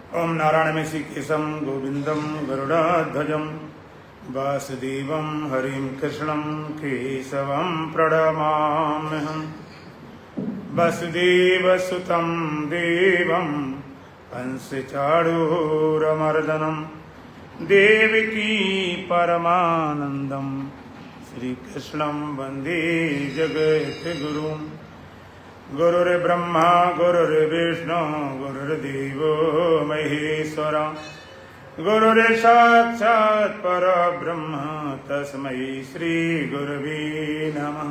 ओम नारायणमेषिकेशं गोविंदं गरुडाध्वजं वासुदेवं हरिं कृष्णं केशवं प्रणमाम्यहम्। वसुदेवसुतं देवं कंसचाणूरमर्दनं देवकी परमानन्दं श्रीकृष्णं वन्दे जगद्गुरुम्। गुरुर्ब्रह्मा गुरुर्विष्णु गुरुर्देवो महेश्वर गुरुर्साक्षात् परब्रह्म तस्मै श्री गुरवे नमः।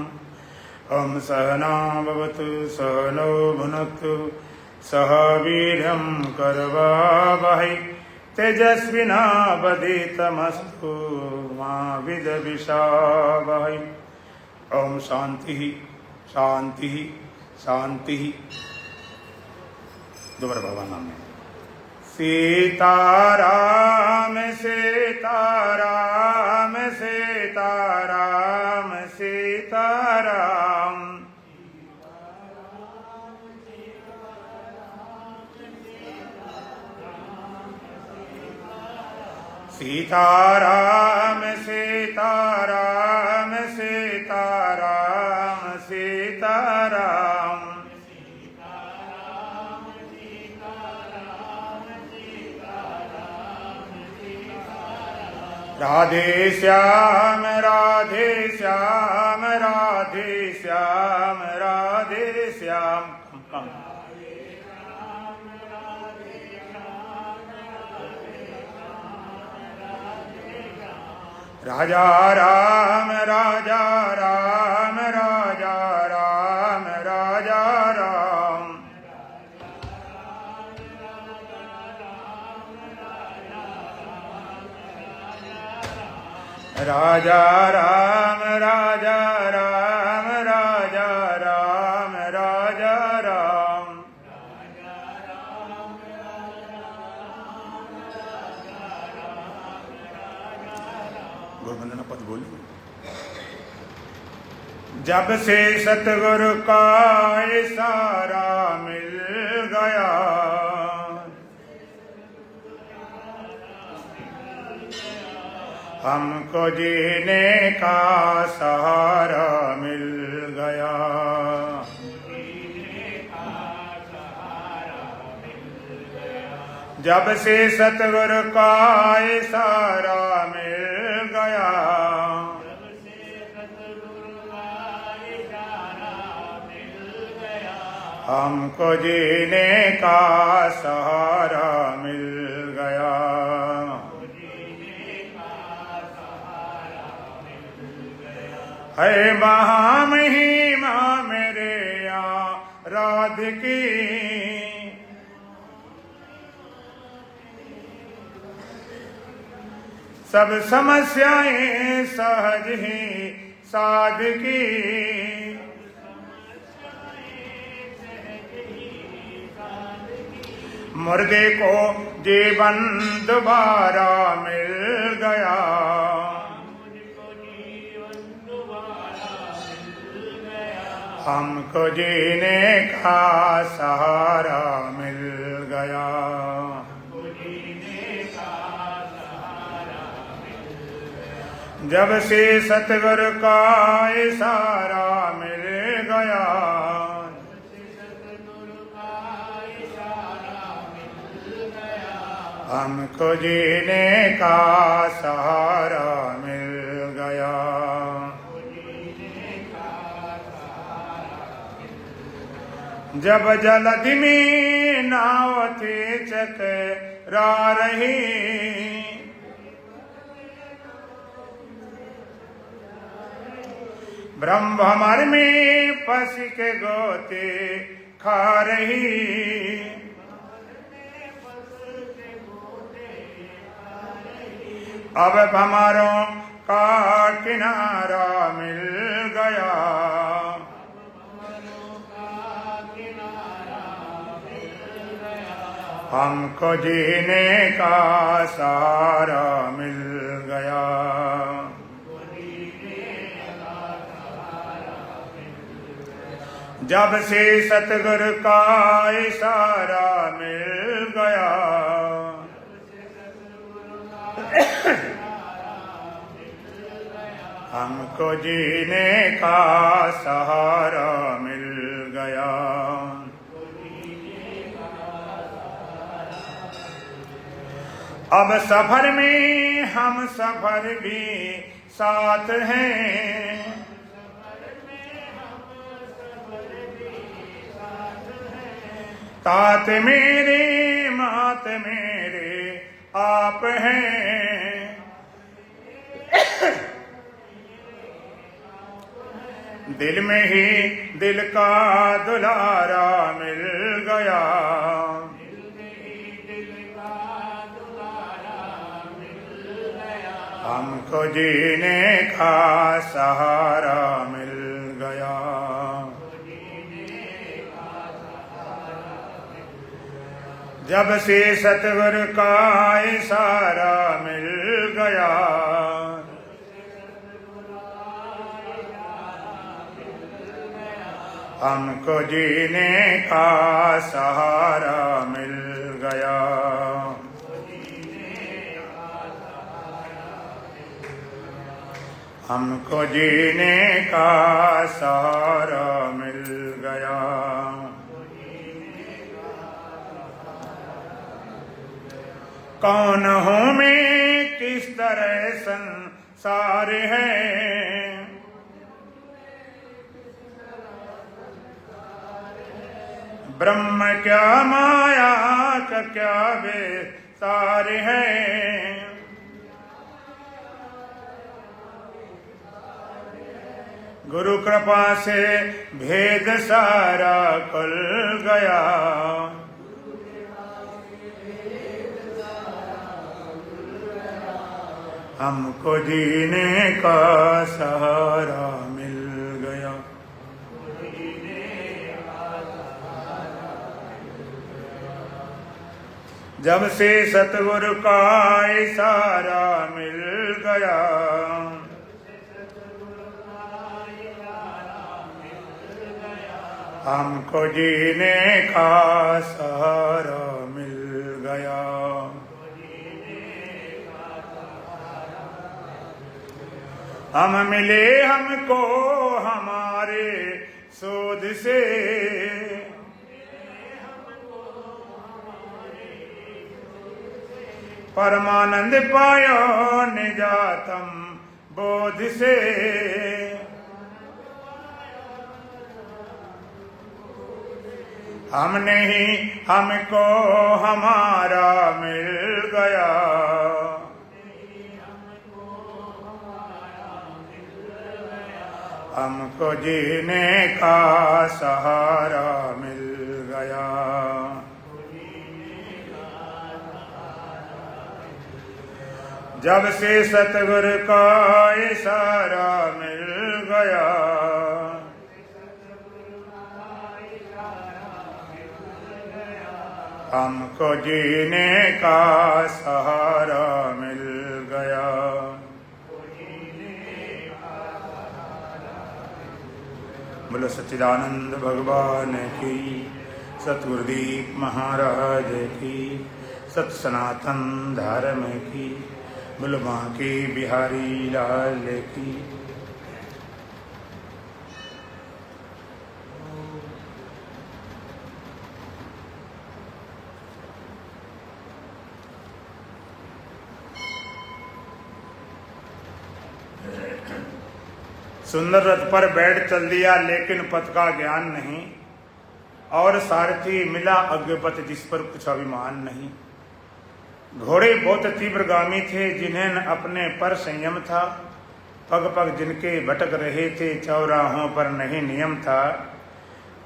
ओम सहना भवतु सहनौ भुनक्तु सह वीर्यं करवावहै तेजस्विनावधीतमस्तु मा विद्विषावहै। ओम शांति शांति शांति। दोबारा भगवान नाम में सीताराम सीताराम सीताराम सीताराम। सीताराम सीताराम सीताराम सीताराम। राधे श्याम राधे श्याम राधे श्याम राधे श्याम। राजा राम राजा राम राजा राम राजा राम। राजा राम राजा राम राजा राम राजा राम। गुरुवंदना पद बोली। जब से सतगुरु का इशारा मिल गया हमको जीने का सहारा मिल गया। जब से सतगुरु का इशारा मिल गया हमको जीने का सहारा मिल गया। है महामहिमा मेरे राधिकी सब समस्याएं सहज ही साधकी। मुर्दे को जीवन दोबारा मिल गया हमको जीने का सहारा मिल गया। जब से सतगुरु का इशारा मिल गया हमको जीने का सहारा मिल गया। जब जलधि में नाव थी चकरा रही ब्रह्ममर में फंस के गोते खा रही। अब भंवरों का किनारा मिल गया हमको जीने का सहारा मिल गया। जब से सतगुरु का इशारा मिल गया, हमको जीने का सहारा मिल गया। अब सफर में हम सफर भी साथ हैं, तात मेरे मात मेरे आप हैं। दिल में ही दिल का दुलारा मिल गया, हमको जीने का सहारा मिल गया। जब से सतगुरु का इशारा मिल गया, हमको जीने का सहारा मिल गया। हमको जीने का सहारा मिल गया। कौन हूँ मैं, किस तरह संसार है, ब्रह्म क्या माया का क्या विस्तार है। गुरु कृपा से भेद सारा खुल गया, हमको जीने का सहारा मिल गया। जब से सतगुरु का इशारा मिल गया, हमको जीने का सहारा मिल गया। हम मिले हमको हमारे शोध से, परमानंद पायो निजातम बोध से। हम नहीं हमको हमारा मिल गया, हमको जीने का सहारा मिल गया। जब से सतगुरु का इशारा मिल गया, हमको जीने का सहारा मिल गया। बोलो सच्चिदानंद भगवान की, सतगुरुदीप महाराज की, सत सनातन धर्म की, बोलो बांके बिहारी लाल की। सुंदर रथ पर बैठ चल दिया लेकिन पथ का ज्ञान नहीं, और सारथी मिला अज्ञपथ जिस पर कुछ अभिमान नहीं। घोड़े बहुत तीव्रगामी थे जिन्हें अपने पर संयम था, पग पग जिनके भटक रहे थे चौराहों पर नहीं नियम था।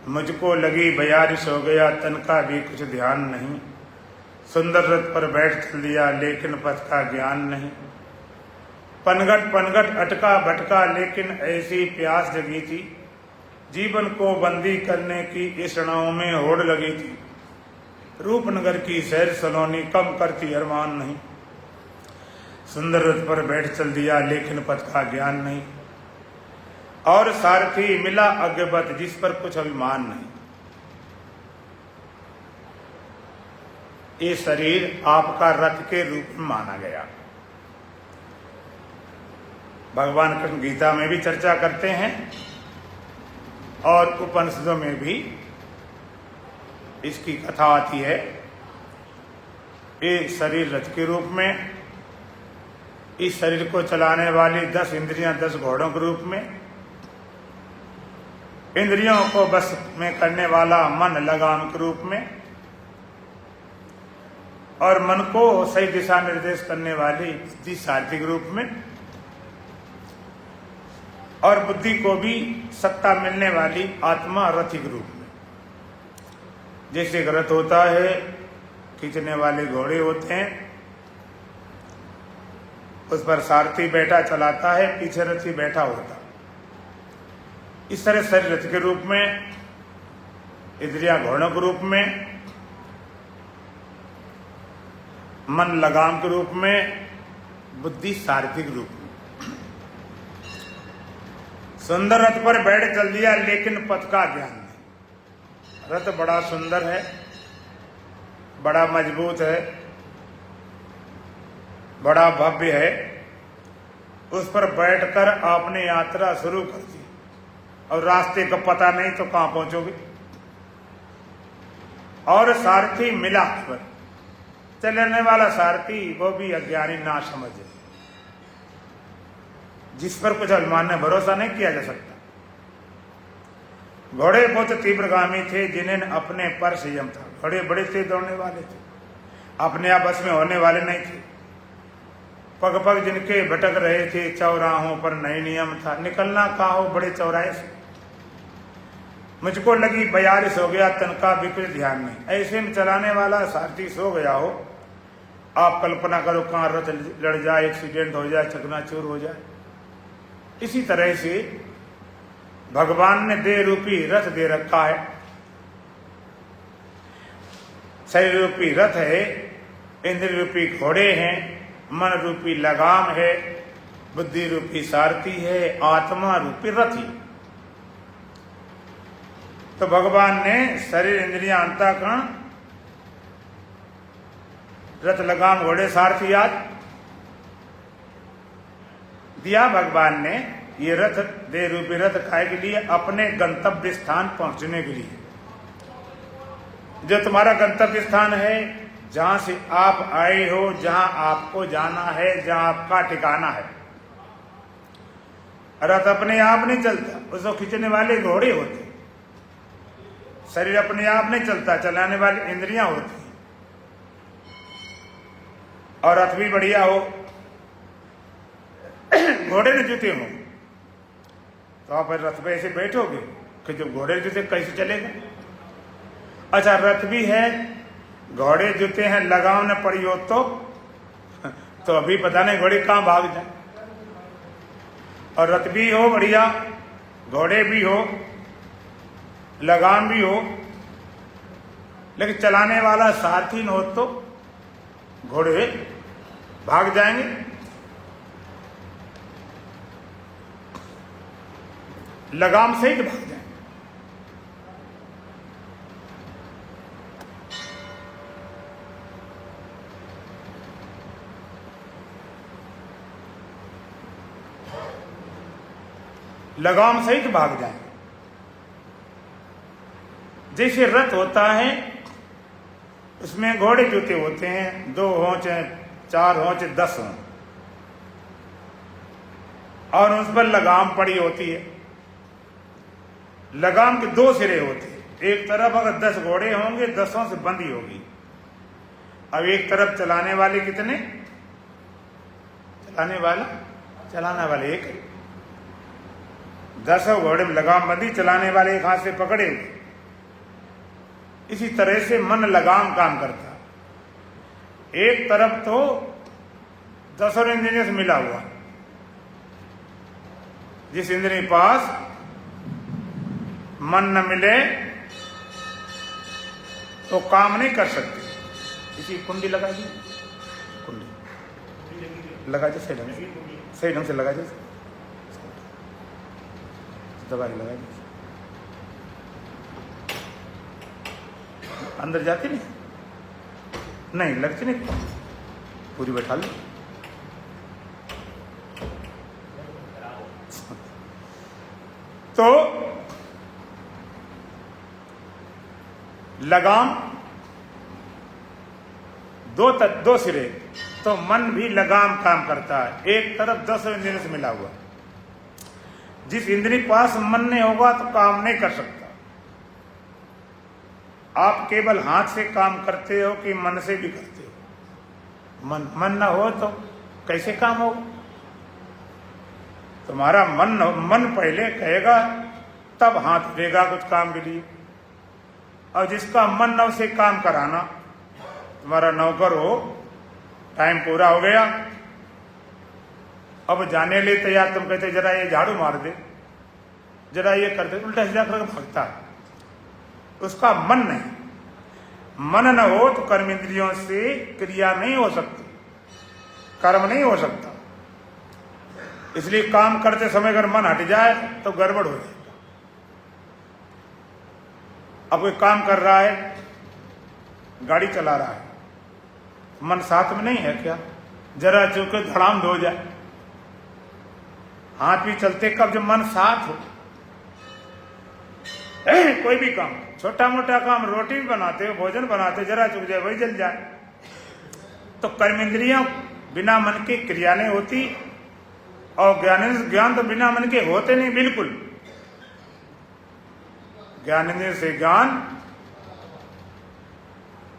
मुझको लगी 42 हो गया तन का भी कुछ ध्यान नहीं, सुंदर रथ पर बैठ चल दिया लेकिन पथ का ज्ञान नहीं। पनघट पनघट अटका भटका लेकिन ऐसी प्यास जगी थी, जीवन को बंदी करने की इस क्षणों में होड़ लगी थी। रूपनगर की सैर सलोनी कम करती अरमान नहीं, सुंदर रथ पर बैठ चल दिया लेकिन पथ का ज्ञान नहीं। और सारथी मिला अज्ञबत जिस पर कुछ अभिमान नहीं। ये शरीर आपका रथ के रूप में माना गया। भगवान कृष्ण गीता में भी चर्चा करते हैं और उपनिषदों में भी इसकी कथा आती है। ये शरीर रथ के रूप में, इस शरीर को चलाने वाली 10 इंद्रियां 10 घोड़ों के रूप में, इंद्रियों को बस में करने वाला मन लगाम के रूप में, और मन को सही दिशा निर्देश करने वाली बुद्धि सारथी के रूप में, और बुद्धि को भी सत्ता मिलने वाली आत्मा रथी के रूप में। जैसे एक रथ होता है, खींचने वाले घोड़े होते हैं, उस पर सारथी बैठा चलाता है, पीछे रथी बैठा होता। इस तरह शरीर रथ के रूप में, इंद्रियां घोड़ों के रूप में, मन लगाम के रूप में, बुद्धि सारथी के रूप में। सुंदर रथ पर बैठ चल दिया लेकिन पथ का ज्ञान नहीं। रथ बड़ा सुंदर है, बड़ा मजबूत है, बड़ा भव्य है। उस पर बैठकर आपने यात्रा शुरू कर दी और रास्ते का पता नहीं तो कहां पहुंचोगे। और सारथी मिला पर चलने वाला सारथी वो भी अज्ञानी ना समझे, जिस पर कुछ अभिमान ने भरोसा नहीं किया जा सकता। घोड़े बहुत तीव्रगामी थे जिन्हें अपने पर संयम था। घोड़े बड़े तेज दौड़ने वाले थे, अपने आप बस में होने वाले नहीं थे। पग पग जिनके भटक रहे थे, चौराहों पर नई नियम था, निकलना कहाँ हो बड़े चौराहे से। मुझको लगी 42 हो गया, तनका बिल्कुल ध्यान नहीं। ऐसे में चलाने वाला सारथी सो गया हो, आप कल्पना करो कहाँ रथ लड़ जाए, एक्सीडेंट हो जाए, चकनाचूर हो जाए। इसी तरह से भगवान ने देह रूपी रथ दे रखा है। शरीर रूपी रथ है, इंद्र रूपी घोड़े हैं, मन रूपी लगाम है, बुद्धि रूपी सारथी है, आत्मा रूपी रथी। तो भगवान ने शरीर इंद्रियां अंतःकरण रथ लगाम घोड़े सारथी आज दिया। भगवान ने ये रथ देह रूपी रथ काय के लिए, अपने गंतव्य स्थान पहुंचने के लिए। जो तुम्हारा गंतव्य स्थान है, जहां से आप आए हो, जहां आपको जाना है, जहां आपका ठिकाना है। रथ अपने आप नहीं चलता, उसको खींचने वाले घोड़े होते। शरीर अपने आप नहीं चलता, चलाने वाली इंद्रियां होती। और रथ भी बढ़िया हो, घोड़े ने जूते हो, तो आप रथ पे ऐसे बैठोगे कि जब घोड़े जूते कैसे चलेगा। अच्छा, रथ भी है, घोड़े जूते हैं, लगाम न पड़ी हो तो अभी पता नहीं घोड़े कहां भाग जाए। और रथ भी हो बढ़िया, घोड़े भी हो, लगाम भी हो, लेकिन चलाने वाला सारथी न हो तो घोड़े भाग जाएंगे। लगाम से ही भाग जाएंगे। लगाम सहित भाग जाएंगे। जैसे रथ होता है, उसमें घोड़े जूते होते हैं, 2 होंच, 4 होंच, 10 होंच, और उस पर लगाम पड़ी होती है। लगाम के 2 सिरे होते हैं। एक तरफ अगर 10 घोड़े होंगे, 10 से बंधी होगी। अब एक तरफ चलाने वाले कितने? चलाने वाले एक। 10 घोड़े में लगाम बंधी, चलाने वाले एक हाथ से पकड़े। इसी तरह से मन लगाम काम करता। एक तरफ तो 10 इंद्रियों से मिला हुआ, जिस इंद्रिय के पास मन न मिले तो काम नहीं कर सकते। इसी कुंडी लगा दी, कुंडी लगा दे, सही ढंग से लगा दे। दवाई लगा दी, अंदर जाती नहीं लगती नहीं, पूरी बैठा ली। तो लगाम दो सिरे, तो मन भी लगाम काम करता है, एक तरफ 10 इंद्रियों से मिला हुआ। जिस इंद्री पास मन नहीं होगा तो काम नहीं कर सकता। आप केवल हाथ से काम करते हो कि मन से भी करते हो? मन ना हो तो कैसे काम होगा? तुम्हारा मन पहले कहेगा तब हाथ देगा कुछ काम के लिए। और जिसका मन न उसे काम कराना, तुम्हारा नौकर हो, टाइम पूरा हो गया, अब जाने लिए तैयार, तुम कहते जरा ये झाड़ू मार दे, जरा ये कर दे, उल्टा सीधा करके भागता है। उसका मन नहीं, मन न हो तो कर्म इंद्रियों से क्रिया नहीं हो सकती, कर्म नहीं हो सकता। इसलिए काम करते समय अगर मन हट जाए तो गड़बड़ हो जाएगा। अब कोई काम कर रहा है, गाड़ी चला रहा है, मन साथ में नहीं है क्या? जरा चूके धड़ाम हो जाए, हाथ भी चलते कब जब मन साथ हो। कोई भी काम, छोटा मोटा काम, रोटी भी बनाते हो, भोजन बनाते, जरा चुक जाए वही जल जाए। तो कर्म इंद्रियां बिना मन के क्रिया नहीं होती, और ज्ञान तो बिना मन के होते नहीं बिल्कुल। ज्ञान इंद्रिय से ज्ञान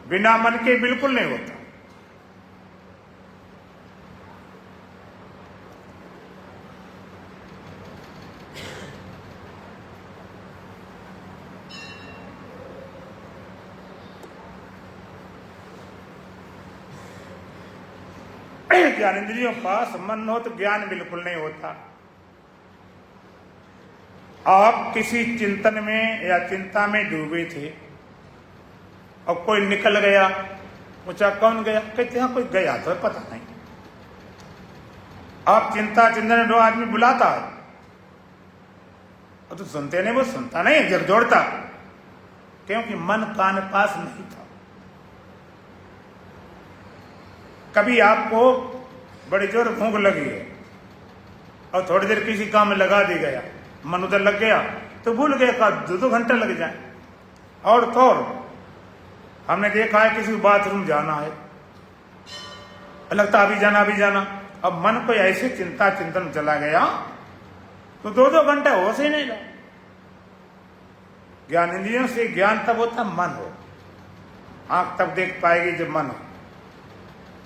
बिना मन के बिल्कुल नहीं होता। ज्ञान इंद्रियों पास मन हो तो ज्ञान बिल्कुल नहीं होता। आप किसी चिंतन में या चिंता में डूबे थे और कोई निकल गया, पूछा कौन गया? कहते हैं कोई गया तो पता नहीं। आप चिंतन में दो आदमी बुलाता है और तो सुनते नहीं, वो सुनता नहीं, जब जोड़ता, क्योंकि मन कान पास नहीं था। कभी आपको बड़ी जोर भूख लगी है और थोड़ी देर किसी काम में लगा दी गया, मन उधर लग गया तो भूल गया, का 2 घंटे लग जाए। और तो हमने देखा है किसी बाथरूम जाना है, लगता अभी जाना, अब मन को ऐसे चिंतन चला गया तो 2 घंटे होश ही नहीं लगा। ज्ञान इंद्रियों से ज्ञान तब होता मन हो, आंख तब देख पाएगी जब मन हो,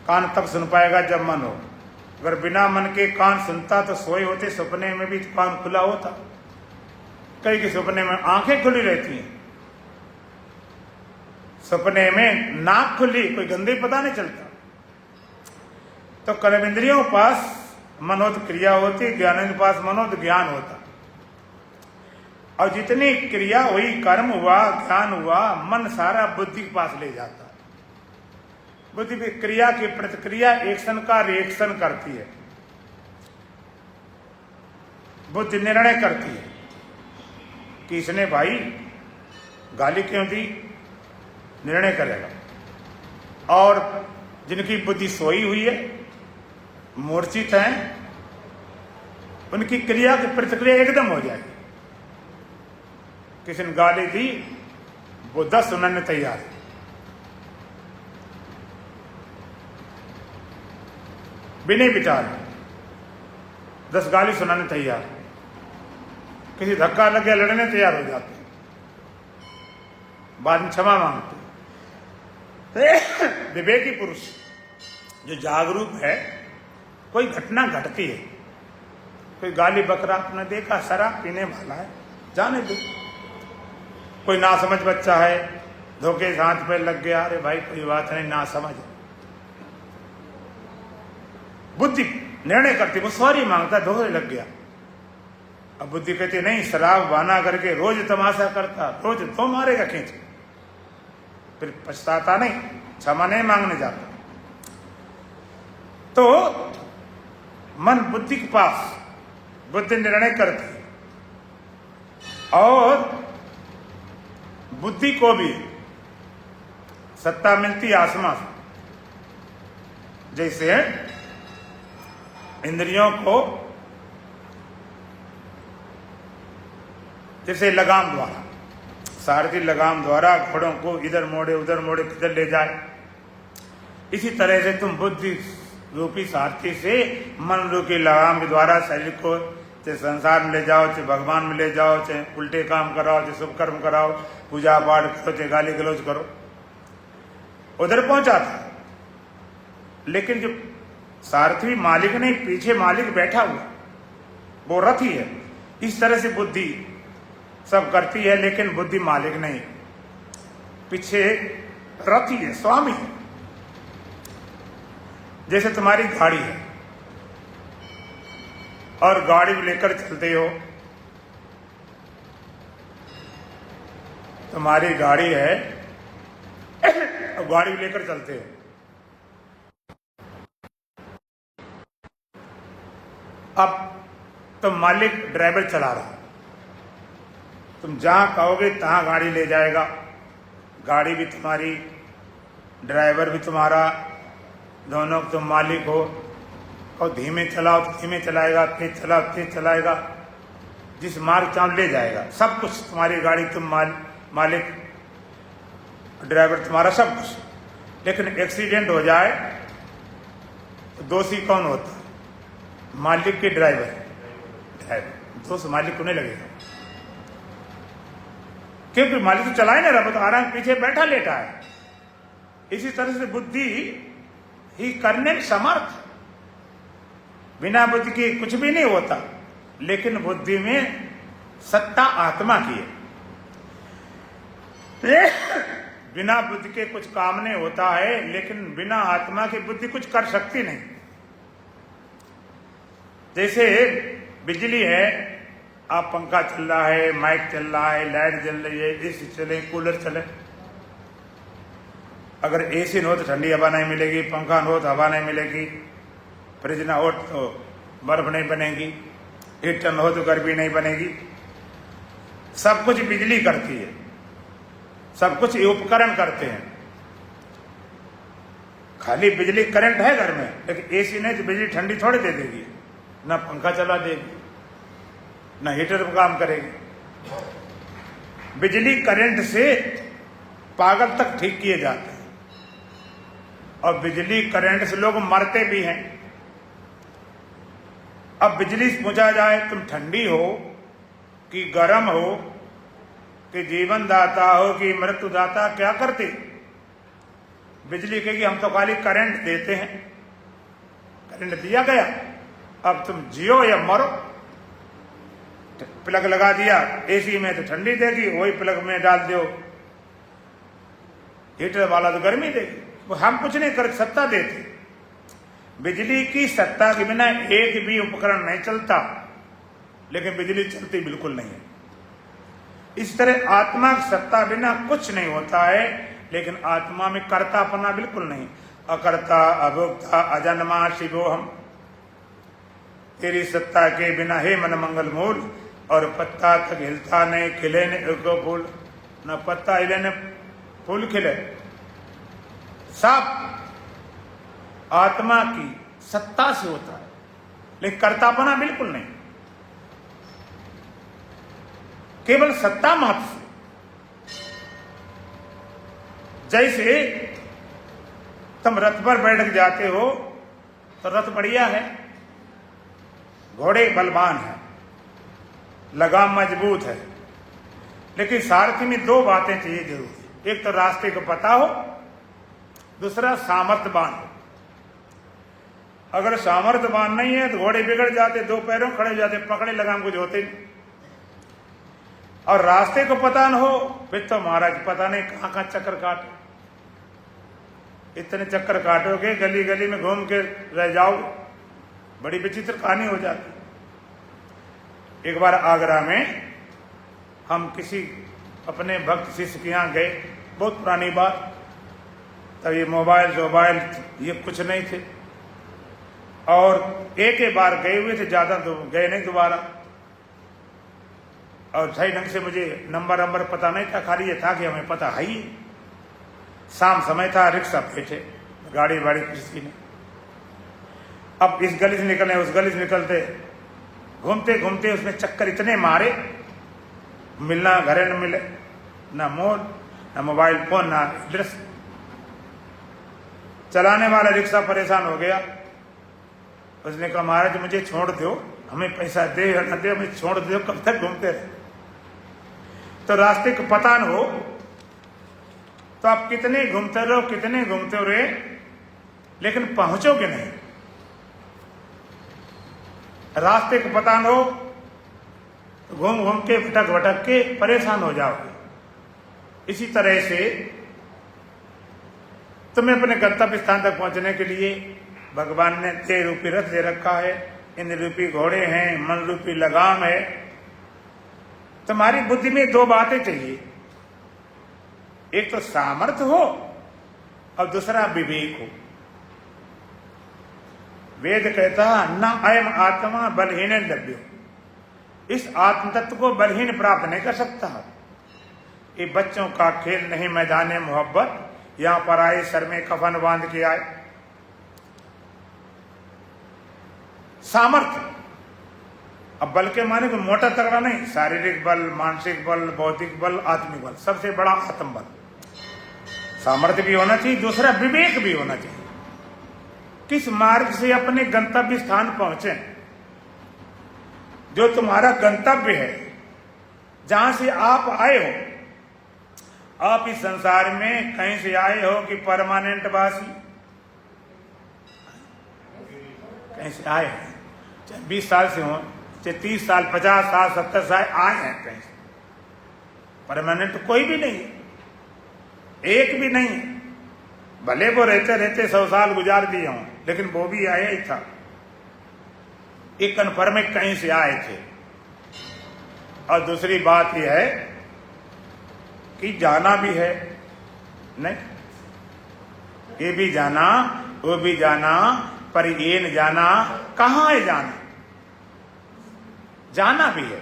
कान तब सुन पाएगा जब मन हो। अगर बिना मन के कान सुनता तो सोए होते, सपने में भी कान खुला होता। कई के सपने में आंखें खुली रहती हैं, सपने में नाक खुली, कोई गंदे पता नहीं चलता। तो कर्म इंद्रियों पास मनोद क्रिया होती, ज्ञान के पास मनोद ज्ञान होता। और जितनी क्रिया हुई, कर्म हुआ, ज्ञान हुआ, मन सारा बुद्धि के पास ले जाता। बुद्धि की क्रिया की प्रतिक्रिया, एक्शन का रिएक्शन करती है। बुद्धि निर्णय करती है कि इसने भाई गाली क्यों दी, निर्णय करेगा। और जिनकी बुद्धि सोई हुई है, मूर्छित हैं, उनकी क्रिया की प्रतिक्रिया एकदम हो जाएगी। किसी ने गाली दी, वो 10 सुनने तैयार है। बिना विचार 10 गाली सुनाने तैयार, किसी धक्का लग गया लड़ने तैयार हो जाते, बाद में क्षमा मांगते। विवेकी पुरुष जो जागरूक है, कोई घटना घटती है, कोई गाली बकरा आपने देखा, शराब पीने वाला है, जाने दो। कोई नासमझ बच्चा है, धोखे से हाथ पे लग गया, अरे भाई कोई बात नहीं, ना समझ। बुद्धि निर्णय करती, वो सॉरी मांगता, धोखे लग गया। अब बुद्धि कहती नहीं, शराब बहाना करके रोज तमाशा करता, रोज तो मारेगा खींच, फिर पछताता नहीं, क्षमा नहीं मांगने जाता। तो मन बुद्धि के पास, बुद्धि निर्णय करती, और बुद्धि को भी सत्ता मिलती आसमां से। जैसे इंद्रियों को जैसे लगाम द्वारा, सारथी लगाम द्वारा घोड़ों को इधर मोड़े उधर मोड़े किधर ले जाए, इसी तरह से तुम बुद्धि रूपी सारथी से मन रूपी लगाम के द्वारा शरीर को चाहे संसार में ले जाओ, चाहे भगवान में ले जाओ, चाहे उल्टे काम कराओ, चाहे शुभ कर्म कराओ, पूजा पाठ करो, चाहे गाली गलौज करो, उधर पहुंचा था। लेकिन जो सारथी मालिक नहीं, पीछे मालिक बैठा हुआ, वो रथी है। इस तरह से बुद्धि सब करती है, लेकिन बुद्धि मालिक नहीं, पीछे रथी है, स्वामी है। जैसे तुम्हारी गाड़ी है और गाड़ी लेकर चलते हो, तुम्हारी गाड़ी है और गाड़ी लेकर चलते हो, अब तुम मालिक ड्राइवर चला रहा, तुम जहां कहोगे तहां गाड़ी ले जाएगा, गाड़ी भी तुम्हारी, ड्राइवर भी तुम्हारा, दोनों तुम मालिक हो। और धीमे चलाओ तो धीमे चलाएगा, तेज चलाओ तेज चलाएगा, जिस मार्ग चाहो ले जाएगा। सब कुछ तुम्हारी गाड़ी, तुम मालिक, ड्राइवर तुम्हारा, सब कुछ। लेकिन एक्सीडेंट हो जाए तो दोषी कौन होता है? मालिक के ड्राइवर। दोष मालिक को नहीं लगेगा, क्योंकि मालिक तो चला ही नहीं रहा, तो आराम पीछे बैठा लेटा है। इसी तरह से बुद्धि ही करने में समर्थ, बिना बुद्धि के कुछ भी नहीं होता। लेकिन बुद्धि में सत्ता आत्मा की है। बिना बुद्धि के कुछ काम नहीं होता है, लेकिन बिना आत्मा की बुद्धि कुछ कर सकती नहीं। जैसे बिजली है, आप पंखा चल रहा है, माइक चल रहा है, लाइट जल रही है, एसी चले, कूलर चले, अगर एसी न हो तो ठंडी हवा नहीं मिलेगी, पंखा न हो तो हवा नहीं मिलेगी, फ्रिज ना हो तो बर्फ नहीं बनेगी, हीटर न हो तो गर्मी नहीं बनेगी। सब कुछ बिजली करती है, सब कुछ ये उपकरण करते हैं। खाली बिजली करंट है घर में, लेकिन एसी नहीं तो बिजली ठंडी थोड़ी दे देगी, ना पंखा चला देगी, ना हीटर पर काम करेगी। बिजली करंट से पागल तक ठीक किए जाते हैं, और बिजली करंट से लोग मरते भी हैं। अब बिजली से पूछा जाए तुम ठंडी हो कि गर्म हो कि जीवन दाता हो कि मृत्यु दाता, क्या करते? बिजली कहेगी हम तो खाली करंट देते हैं, करंट दिया गया, अब तुम जियो या मरो। प्लग लगा दिया एसी में तो ठंडी देगी, वही प्लग में डाल दो हीटर वाला तो गर्मी देगी। वो हम कुछ नहीं कर, सत्ता देते। बिजली की सत्ता के बिना एक भी उपकरण नहीं चलता, लेकिन बिजली चलती बिल्कुल नहीं है। इस तरह आत्मा की सत्ता बिना कुछ नहीं होता है, लेकिन आत्मा में कर्तापना बिल्कुल नहीं। अकर्ता अभोक्ता अजन्मा शिवो हम, तेरी सत्ता के बिना हे मन मंगल मूल, और पत्ता तक हिलता नहीं, खिले न एको फूल, न पत्ता हिले न फूल खिले। सब आत्मा की सत्ता से होता है, लेकिन कर्तापना बिल्कुल नहीं, केवल सत्ता मात्र से। जैसे तुम रथ पर बैठ जाते हो तो रथ बढ़िया है, घोड़े बलवान है, लगाम मजबूत है, लेकिन सारथी में दो बातें चाहिए जरूर। एक तो रास्ते को पता हो, दूसरा सामर्थ्यवान हो। अगर सामर्थ्यवान नहीं है तो घोड़े बिगड़ जाते, दो पैरों खड़े हो जाते, पकड़े लगाम कुछ होते नहीं। और रास्ते को पता न हो फिर तो महाराज पता नहीं कहां कहां चक्कर काटो, इतने चक्कर काटोगे, गली गली में घूम के रह जाओगे, बड़ी विचित्र कहानी हो जाती। एक बार आगरा में हम किसी अपने भक्त शिष्य के यहाँ गए, बहुत पुरानी बात, तब ये मोबाइल ये कुछ नहीं थे, और एक ही बार गए हुए थे, ज्यादा तो गए नहीं दोबारा। और सही ढंग से मुझे नंबर पता नहीं था, खाली ये था कि हमें पता है ही। शाम समय था, रिक्शा पे थे, गाड़ी वाड़ी किसी ने। अब इस गली से निकले, उस गली से निकलते, घूमते घूमते उसने चक्कर इतने मारे, मिलना घरे न मिले, ना मॉल, ना मोबाइल फोन, ना एड्रेस। चलाने वाला रिक्शा परेशान हो गया। उसने कहा महाराज मुझे छोड़ दो, हमें पैसा दे या न दे, हमें छोड़ दो, कब तक घूमते रहे। तो रास्ते को पता न हो तो आप कितने घूमते रहो, कितने घूमते रहे, लेकिन पहुंचोगे नहीं। रास्ते को पता न हो तो घूम घूम के भटक भटक के परेशान हो जाओगे। इसी तरह से तुम्हें अपने गंतव्य स्थान तक पहुंचने के लिए भगवान ने देह रूपी रथ दे रखा है, इंद्र रूपी घोड़े हैं, मन रूपी लगाम है। तुम्हारी बुद्धि में दो बातें चाहिए, एक तो सामर्थ्य हो और दूसरा विवेक हो। वेद कहता है न अयम आत्मा बलहीन लभ्यो, इस आत्म तत्व को बलहीन प्राप्त नहीं कर सकता। ये बच्चों का खेल नहीं मैदान मोहब्बत, यहां पर आए सर में कफन बांध के आए। सामर्थ्य, अब बल के माने को मोटा तगड़ा नहीं, शारीरिक बल, मानसिक बल, बौद्धिक बल, आत्मिक बल, सबसे बड़ा आत्म बल। सामर्थ्य भी होना चाहिए, दूसरा विवेक भी होना चाहिए। किस मार्ग से अपने गंतव्य स्थान पहुंचे, जो तुम्हारा गंतव्य है, जहां से आप आए हो। आप इस संसार में कहीं से आए हो कि परमानेंट वासी, कहीं से आए हैं, चाहे 20 साल से हो, चाहे 30 साल, 50 साल, 70 साल आए हैं कहीं से। परमानेंट कोई भी नहीं है, एक भी नहीं है। भले वो रहते रहते 100 साल गुजार दिए हों, लेकिन वो भी आया ही था। एक कन्फर्म कहीं से आए थे। और दूसरी बात यह है कि जाना भी है, नहीं ये भी जाना, वो भी जाना, पर ये न जाना कहां है जाना। जाना भी है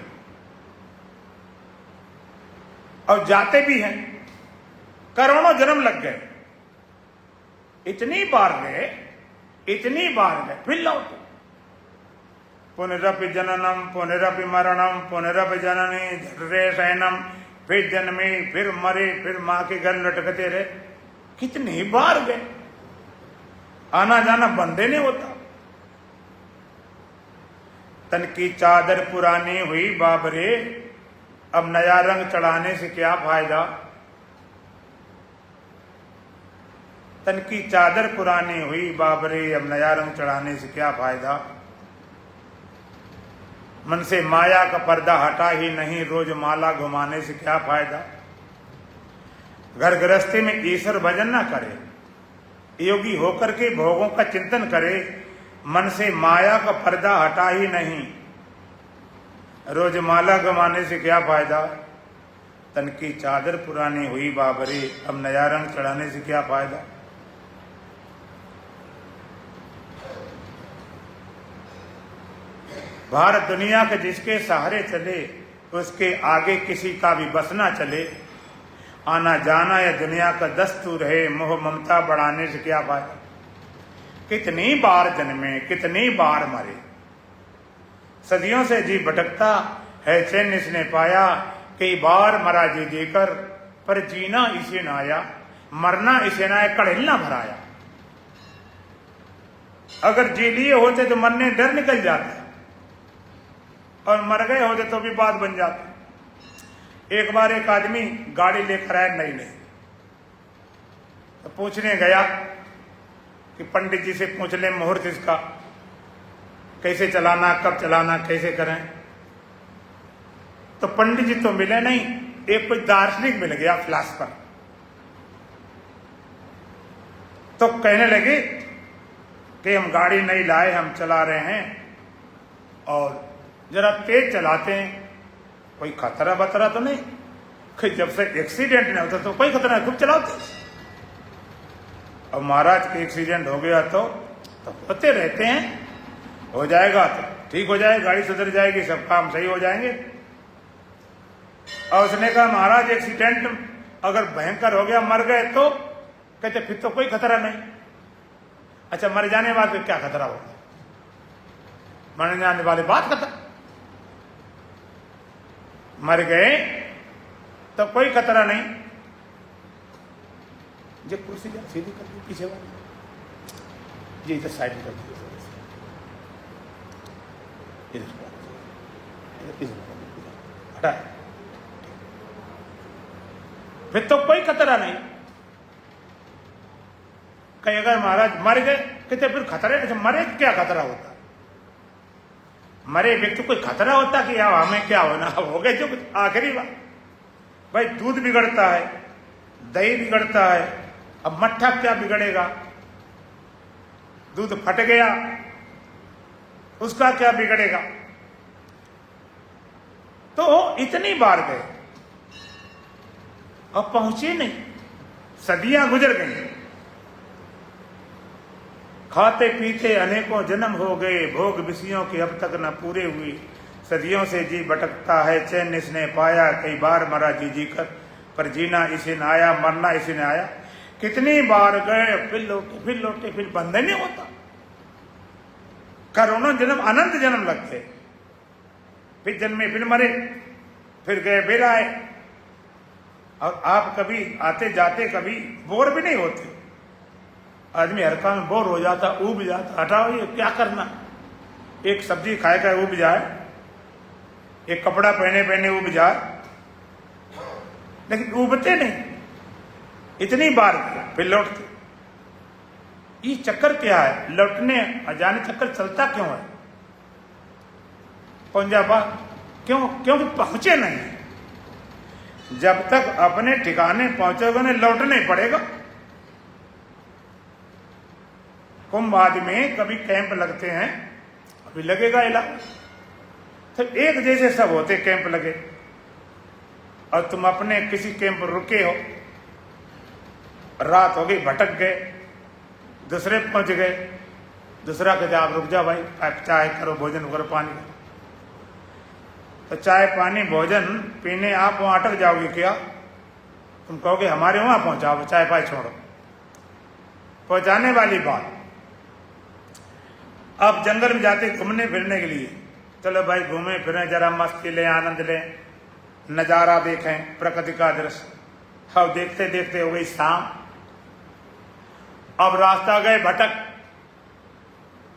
और जाते भी हैं। करोड़ों जन्म लग गए, इतनी बार गए, इतनी बार गए, फिर लौटे। पुनरपि जननम पुनरपि मरणम पुनरपि जननी जठरे शयनम, फिर जन्मे, फिर मरे, फिर मां के घर लटकते रहे। कितनी बार गए, आना जाना बंदे नहीं होता। तन की चादर पुरानी हुई बाबरे, अब नया रंग चढ़ाने से क्या फायदा। तन की चादर पुरानी हुई बाबरे, अब नया रंग चढ़ाने से क्या फायदा। मन से माया का पर्दा हटा ही नहीं, रोज माला घुमाने से क्या फायदा। घर गृहस्थी में ईश्वर भजन ना करे, योगी होकर के भोगों का चिंतन करे। मन से माया का पर्दा हटा ही नहीं, रोज माला घुमाने से क्या फायदा। तन की चादर पुरानी हुई बाबरे, अब नया रंग चढ़ाने से क्या फायदा। भारत दुनिया के जिसके सहारे चले, उसके आगे किसी का भी बस ना चले। आना जाना या दुनिया का दस्तूर है, मोह ममता बढ़ाने से क्या फायदा। कितनी बार जन्मे, कितनी बार मरे, सदियों से जी भटकता है, चैन इसने पाया। कई बार मरा जी देकर, पर जीना इसे न आया। मरना इसे न आया, कड़हिल ना भराया। अगर जी लिए होते तो मरने डर निकल जाता, और मर गए होते तो भी बात बन जाती। एक बार एक आदमी गाड़ी लेकर आया नई नई, तो पूछने गया कि पंडित जी से पूछ ले मुहूर्त इसका, कैसे चलाना, कब चलाना, कैसे करें। तो पंडित जी तो मिले नहीं, एक कोई दार्शनिक मिल गया, फिलासफर। तो कहने लगे कि हम गाड़ी नहीं लाए, हम चला रहे हैं और जरा तेज चलाते हैं, कोई खतरा बतरा तो नहीं। कि जब से एक्सीडेंट नहीं होता तो कोई खतरा नहीं, खूब चलाते। अब महाराज के एक्सीडेंट हो गया तो होते रहते हैं, हो जाएगा तो ठीक हो जाएगा, गाड़ी सुधर जाएगी, सब काम सही हो जाएंगे। और उसने कहा महाराज एक्सीडेंट अगर भयंकर हो गया, मर गए तो? कहते फिर तो कोई खतरा नहीं। अच्छा, मर जाने के बाद फिर क्या खतरा होगा? मरने जाने वाले बात खतरा, मर गए तो कोई खतरा नहीं। जो कुर्सी सीधी कर दी पीछे वाली, ये इधर साइड कर दी, हटा, फिर तो कोई खतरा नहीं। कहीं अगर महाराज मर गए, कहते फिर खतरा? अच्छा, मरे क्या खतरा होता? मरे व्यक्ति कोई खतरा होता कि यार हमें क्या होना, हो गए जो आखिरी बात। भाई दूध बिगड़ता है, दही बिगड़ता है, अब मट्ठा क्या बिगड़ेगा? दूध फट गया, उसका क्या बिगड़ेगा? तो इतनी बार गए, अब पहुंचे नहीं, सदियां गुजर गई, खाते पीते अनेकों जन्म हो गए, भोग विषयों के अब तक न पूरे हुए, सदियों से जी भटकता है, चैन इसने पाया, कई बार मरा जी जी कर, पर जीना इसे न आया, मरना इसे न आया। कितनी बार गए, फिर लौटे, फिर बंद नहीं होता। करोड़ों जन्म, अनंत जन्म लगते, फिर जन्मे, फिर मरे, फिर गए, फिर आए। और आप कभी आते जाते कभी बोर भी नहीं होते? आदमी हर काम में बोर हो जाता, ऊब जाता, हटाओ ये क्या करना। एक सब्जी खाए खाए ऊब जाए, एक कपड़ा पहने पहने ऊब जाए, लेकिन ऊबते नहीं। इतनी बार फिर लौटते। ये चक्कर क्या है? लौटने अजाने चक्कर चलता क्यों है? पंजाबा क्यों? क्योंकि पहुंचे नहीं। जब तक अपने ठिकाने पहुंचोगे नहीं, लौटना ही पड़ेगा। कुंभ आदि में कभी कैंप लगते हैं, अभी लगेगा इलाका, तो एक जैसे सब होते कैंप लगे, और तुम अपने किसी कैंप रुके हो, रात हो गई, भटक गए, दूसरे पहुंच गए, दूसरा कहते आप रुक जाओ भाई, आप चाय करो, भोजन करो, पानी करो। तो चाय पानी भोजन पीने आप वहां अटक जाओगे क्या? तुम कहोगे हमारे वहां पहुंचाओ, चाय पाई छोड़ो, पहुंचाने वाली बात। अब जंगल में जाते घूमने फिरने के लिए, चलो भाई घूमे फिरें, जरा मस्ती लें, आनंद लें, नजारा देखें, प्रकृति का दृश्य। अब देखते देखते हो गई शाम, अब रास्ता गए भटक,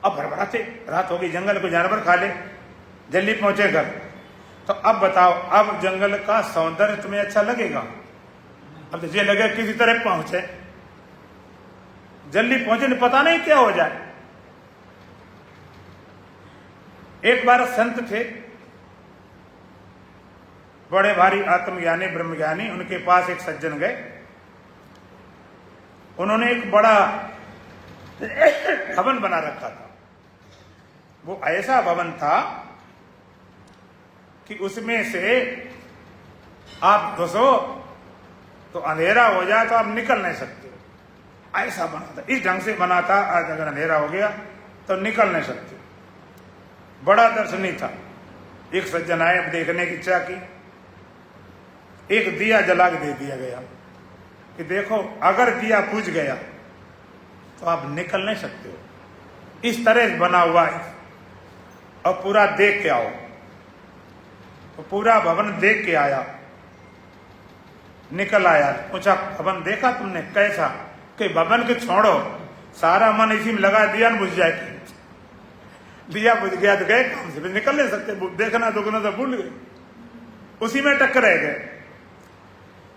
अब भरभराते रात हो गई, जंगल को जानवर खा ले, जल्दी पहुंचे घर। तो अब बताओ, अब जंगल का सौंदर्य तुम्हें अच्छा लगेगा? अब तो ये लगे किसी तरह पहुंचे, जल्दी पहुंचे, पता नहीं क्या हो जाए। एक बार संत थे, बड़े भारी आत्मज्ञानी ब्रह्मज्ञानी, उनके पास एक सज्जन गए। उन्होंने एक बड़ा भवन बना रखा था। वो ऐसा भवन था कि उसमें से आप घुसो तो अंधेरा हो जाए तो आप निकल नहीं सकते, ऐसा बना था, इस ढंग से बना था। आज अगर अंधेरा हो गया तो निकल नहीं सकते, बड़ा दर्शनीय था। एक सज्जन आए, देखने की इच्छा की, एक दिया जला के दे दिया गया कि देखो अगर दिया बुझ गया तो आप निकल नहीं सकते हो, इस तरह बना हुआ है, और पूरा देख के आओ। तो पूरा भवन देख के आया, निकल आया, पूछा भवन देखा तुमने कैसा? कि भवन के छोड़ो, सारा मन इसी में लगा, दिया न बुझ जाए, दिया बुझ गया तो गए काम से, निकल नहीं सकते, देखना दुगना तो भूल गए, उसी में टक्कर रह गए।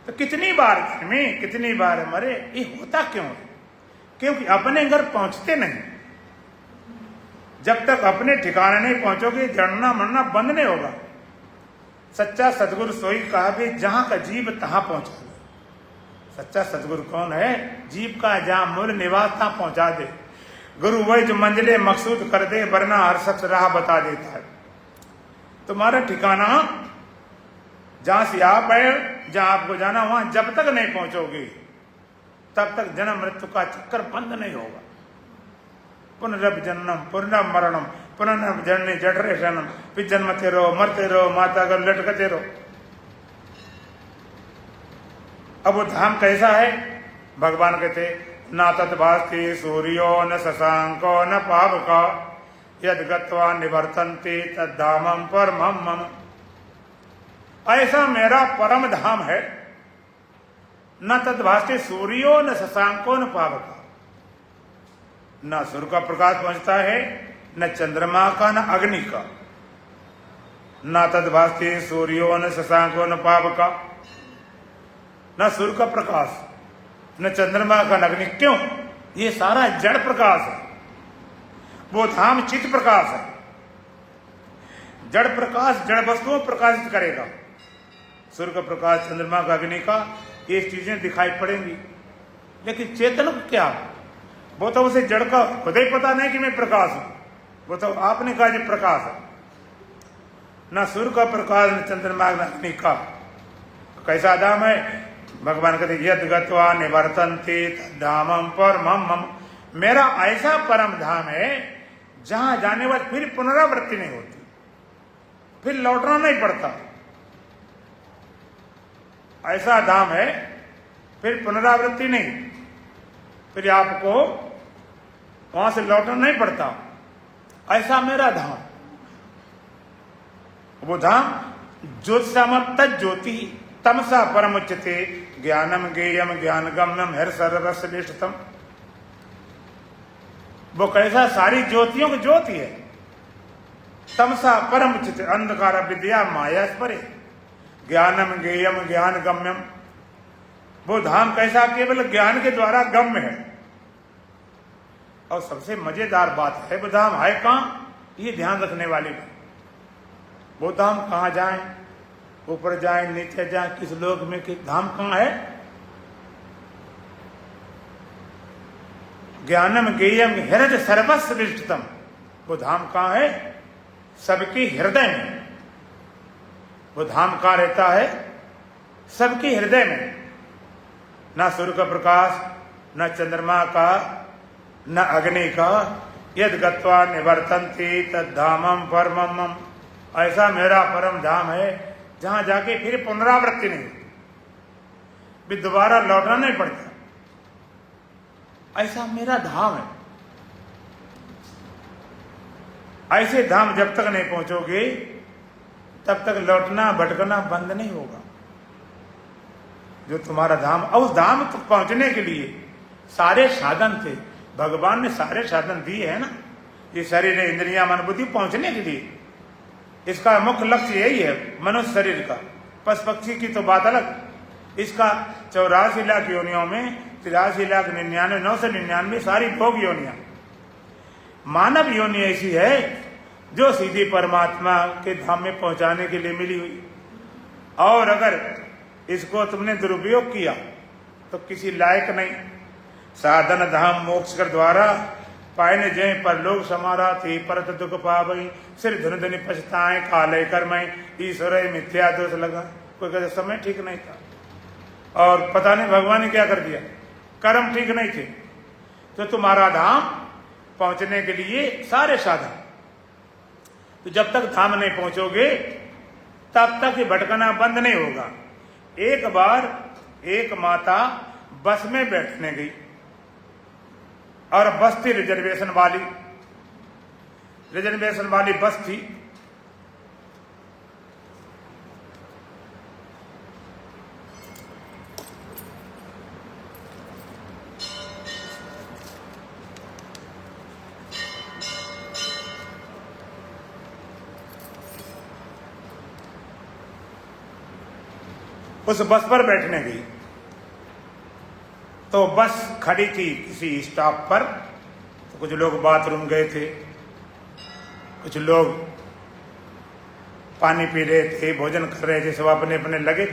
तो कितनी बार में कितनी बार मरे, ये होता क्यों है? क्योंकि अपने घर पहुंचते नहीं। जब तक अपने ठिकाने नहीं पहुंचोगे, जड़ना मरना बंद नहीं होगा। सच्चा सदगुरु सोई कहा भी, जहां का जीव तहां पहुंचा दे। सच्चा सदगुरु कौन है? जीव का जहां मूल निवास तहां पहुंचा दे। गुरु वही जो मंजिले मकसूद कर दे, वरना हर शख्स राह बता देता है। तुम्हारा ठिकाना जहां से आप आए, जहां आपको जाना, वहां जब तक नहीं पहुंचोगे तब तक जन्म मृत्यु का चक्कर बंद नहीं होगा। पुनरभ जन्म पुनरभ मरणम पुनर्नभ जननी जठरे शनम, फिर जन्मते रहो, मरते रहो, माता का लटकते रहो। अब वो धाम कैसा है? भगवान कहते न तद्भास्ति सूर्यो न शशांको न पावका यद गत्वा निवर्तन्ते तद्धामं परमं मम। ऐसा मेरा परम धाम है। न तद्भास्ति सूर्यो न शशांको न पावका, न सूर्य का प्रकाश पहुंचता है, न चंद्रमा का, न अग्नि का। न तद्भास्ति सूर्यो न शशांको न पावका, न सूर्य का प्रकाश, न चंद्रमा का, न अग्नि। क्यों? ये सारा जड़ प्रकाश है। वो धाम चित्त प्रकाश है। जड़ प्रकाश जड़ वस्तुओं प्रकाशित करेगा। सूर्य का प्रकाश, चंद्रमा का, अग्नि का, ये चीजें दिखाई पड़ेंगी, लेकिन चेतन को क्या? वो तो उसे जड़ का खुद ही पता नहीं कि मैं प्रकाश हूं। वो तो आपने कहा जो प्रकाश है। न सूर्य का प्रकाश, न चंद्रमा, न अग्नि का। कैसा धाम है? भगवान कहते यद गत्वा निवर्तन्ते तद्धामं परमं मम। मेरा ऐसा परम धाम है जहां जाने बाद फिर पुनरावृत्ति नहीं होती, फिर लौटना नहीं पड़ता। ऐसा धाम है, फिर पुनरावृत्ति नहीं, फिर आपको वहां से लौटना नहीं पड़ता। ऐसा मेरा धाम। वो धाम ज्योतिषामं तज्ज्योति तमसा परमुच्यते ज्ञानम ज्ञेयम ज्ञानगम्यम हर्षरसनिष्ठतम। वो कैसा? सारी ज्योतियों की ज्योति है। तमसा परमुच्यते अंधकार विद्या माया परे ज्ञानम ज्ञेयम ज्ञानगम्यम। वो धाम कैसा? केवल ज्ञान के द्वारा गम्य है। और सबसे मजेदार बात है, वो धाम है कहां? ये ध्यान रखने वाली बात। वो धाम कहां जाएं? ऊपर जाएं, नीचे जाएं, किस लोक में, कि धाम कहां है? ज्ञानम ज्ञेयम हृदय सर्वस्व इष्टतम। वो धाम कहां है? सबके हृदय में। वो धाम कहां रहता है? सबके हृदय में। न सूर्य का प्रकाश, न चंद्रमा का, न अग्नि का। यद गत्वा निवर्तन्ते तद्धामं परमं मम। ऐसा मेरा परम धाम है जहां जाके फिर पुनरावृत्ति नहीं होती, फिर दोबारा लौटना नहीं पड़ता। ऐसा मेरा धाम है। ऐसे धाम जब तक नहीं पहुंचोगे तब तक लौटना भटकना बंद नहीं होगा। जो तुम्हारा धाम, और उस धाम तक पहुंचने के लिए सारे साधन थे। भगवान ने सारे साधन दिए हैं ना। ये शरीर इंद्रियां मन बुद्धि पहुंचने के लिए, इसका मुख्य लक्ष्य यही है मनुष्य शरीर का। पशु पक्षी की तो बात अलग। इसका 84 लाख योनियों में 83,99,999 सारी भोग योनियां। मानव योनि ऐसी है जो सीधी परमात्मा के धाम में पहुंचाने के लिए मिली हुई। और अगर इसको तुमने दुरुपयोग किया तो किसी लायक नहीं। साधन धाम मोक्ष कर द्वारा पायने जय पर लोग समारा थी परत दुख पावई सिर धुन धुनि पछताए काले कर्मय ईश्वर मिथ्या दोष लगा। कोई कहते समय ठीक नहीं था और पता नहीं भगवान ने क्या कर दिया, कर्म ठीक नहीं थे। तो तुम्हारा धाम पहुंचने के लिए सारे साधन, तो जब तक धाम नहीं पहुंचोगे तब तक ये भटकना बंद नहीं होगा। एक बार एक माता बस में बैठने गई और बस थी रिजर्वेशन वाली बस थी। उस बस पर बैठने गई तो बस खड़ी थी किसी स्टॉप पर। तो कुछ लोग बाथरूम गए थे, कुछ लोग पानी पी रहे थे, भोजन कर रहे थे, सब अपने अपने लगे।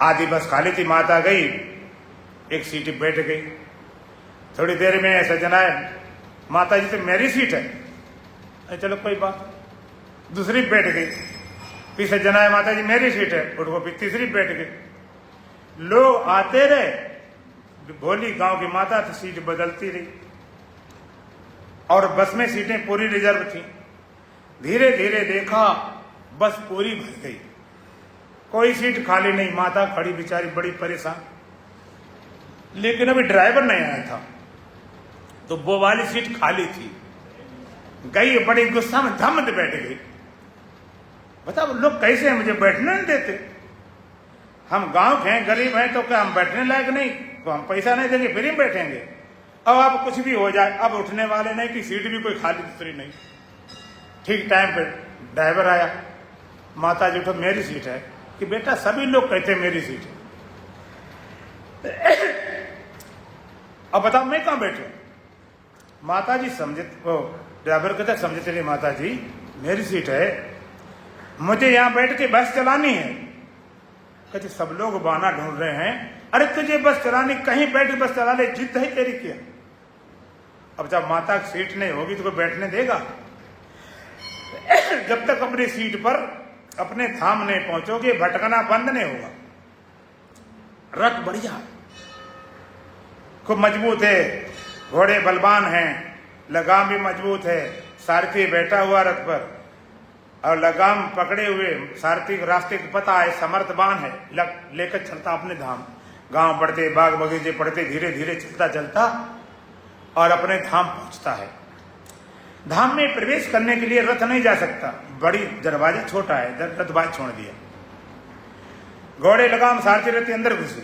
आधी बस खाली थी, माता गई एक सीट बैठ गई। थोड़ी देर में सजना है, माता जी तो मेरी सीट है, चलो कोई बात। दूसरी बैठ गई, फिर सजना है, माता जी मेरी सीट है, उठो, फिर तीसरी बैठ गई। लोग आते रहे, भोली गांव की माता थी, सीट बदलती रही और बस में सीटें पूरी रिजर्व थी। धीरे धीरे देखा बस पूरी भर गई। कोई सीट खाली नहीं, माता खड़ी बेचारी बड़ी परेशान। लेकिन अभी ड्राइवर नहीं आया था, तो वो वाली सीट खाली थी। गई, बड़ी गुस्सा में धम से बैठ गई। बताओ लोग कैसे हैं, मुझे बैठने नहीं देते। हम गांव के हैं, गरीब हैं, तो क्या हम बैठने लायक नहीं? तो हम पैसा नहीं देंगे फिर ही बैठेंगे। अब आप कुछ भी हो जाए, अब उठने वाले नहीं कि सीट भी कोई खाली दूसरी नहीं। ठीक टाइम पे ड्राइवर आया, माता जी उठो, मेरी सीट है। कि बेटा सभी लोग कहते मेरी सीट है, अब बताओ मैं कहां बैठू? माता जी समझे, ड्राइवर कहते समझे चलिए माता जी मेरी सीट है, मुझे यहां बैठ के बस चलानी है। कहते सब लोग बहाना ढूंढ रहे हैं, अरे तुझे बस चलानी, कहीं बैठ के बस चला ले, जिद है तेरी क्या? अब जब माता की सीट नहीं होगी तो कोई बैठने देगा? जब तक अपनी सीट पर अपने धाम नहीं पहुंचोगे, भटकना बंद नहीं होगा। रथ बढ़िया, खूब मजबूत है, घोड़े बलवान हैं, लगाम भी मजबूत है, सारथी बैठा हुआ रथ पर और लगाम पकड़े हुए, सारथी रास्ते को पता है, समर्थवान है, लेकर चलता अपने धाम। गांव बढ़ते, बाग बगीचे पड़ते, धीरे धीरे चलता चलता और अपने धाम पहुंचता है। धाम में प्रवेश करने के लिए रथ नहीं जा सकता, बड़ी दरवाजा छोटा है, रथ बाहर छोड़ दिया। घोड़े लगाम, सारथी रथी अंदर घुसे,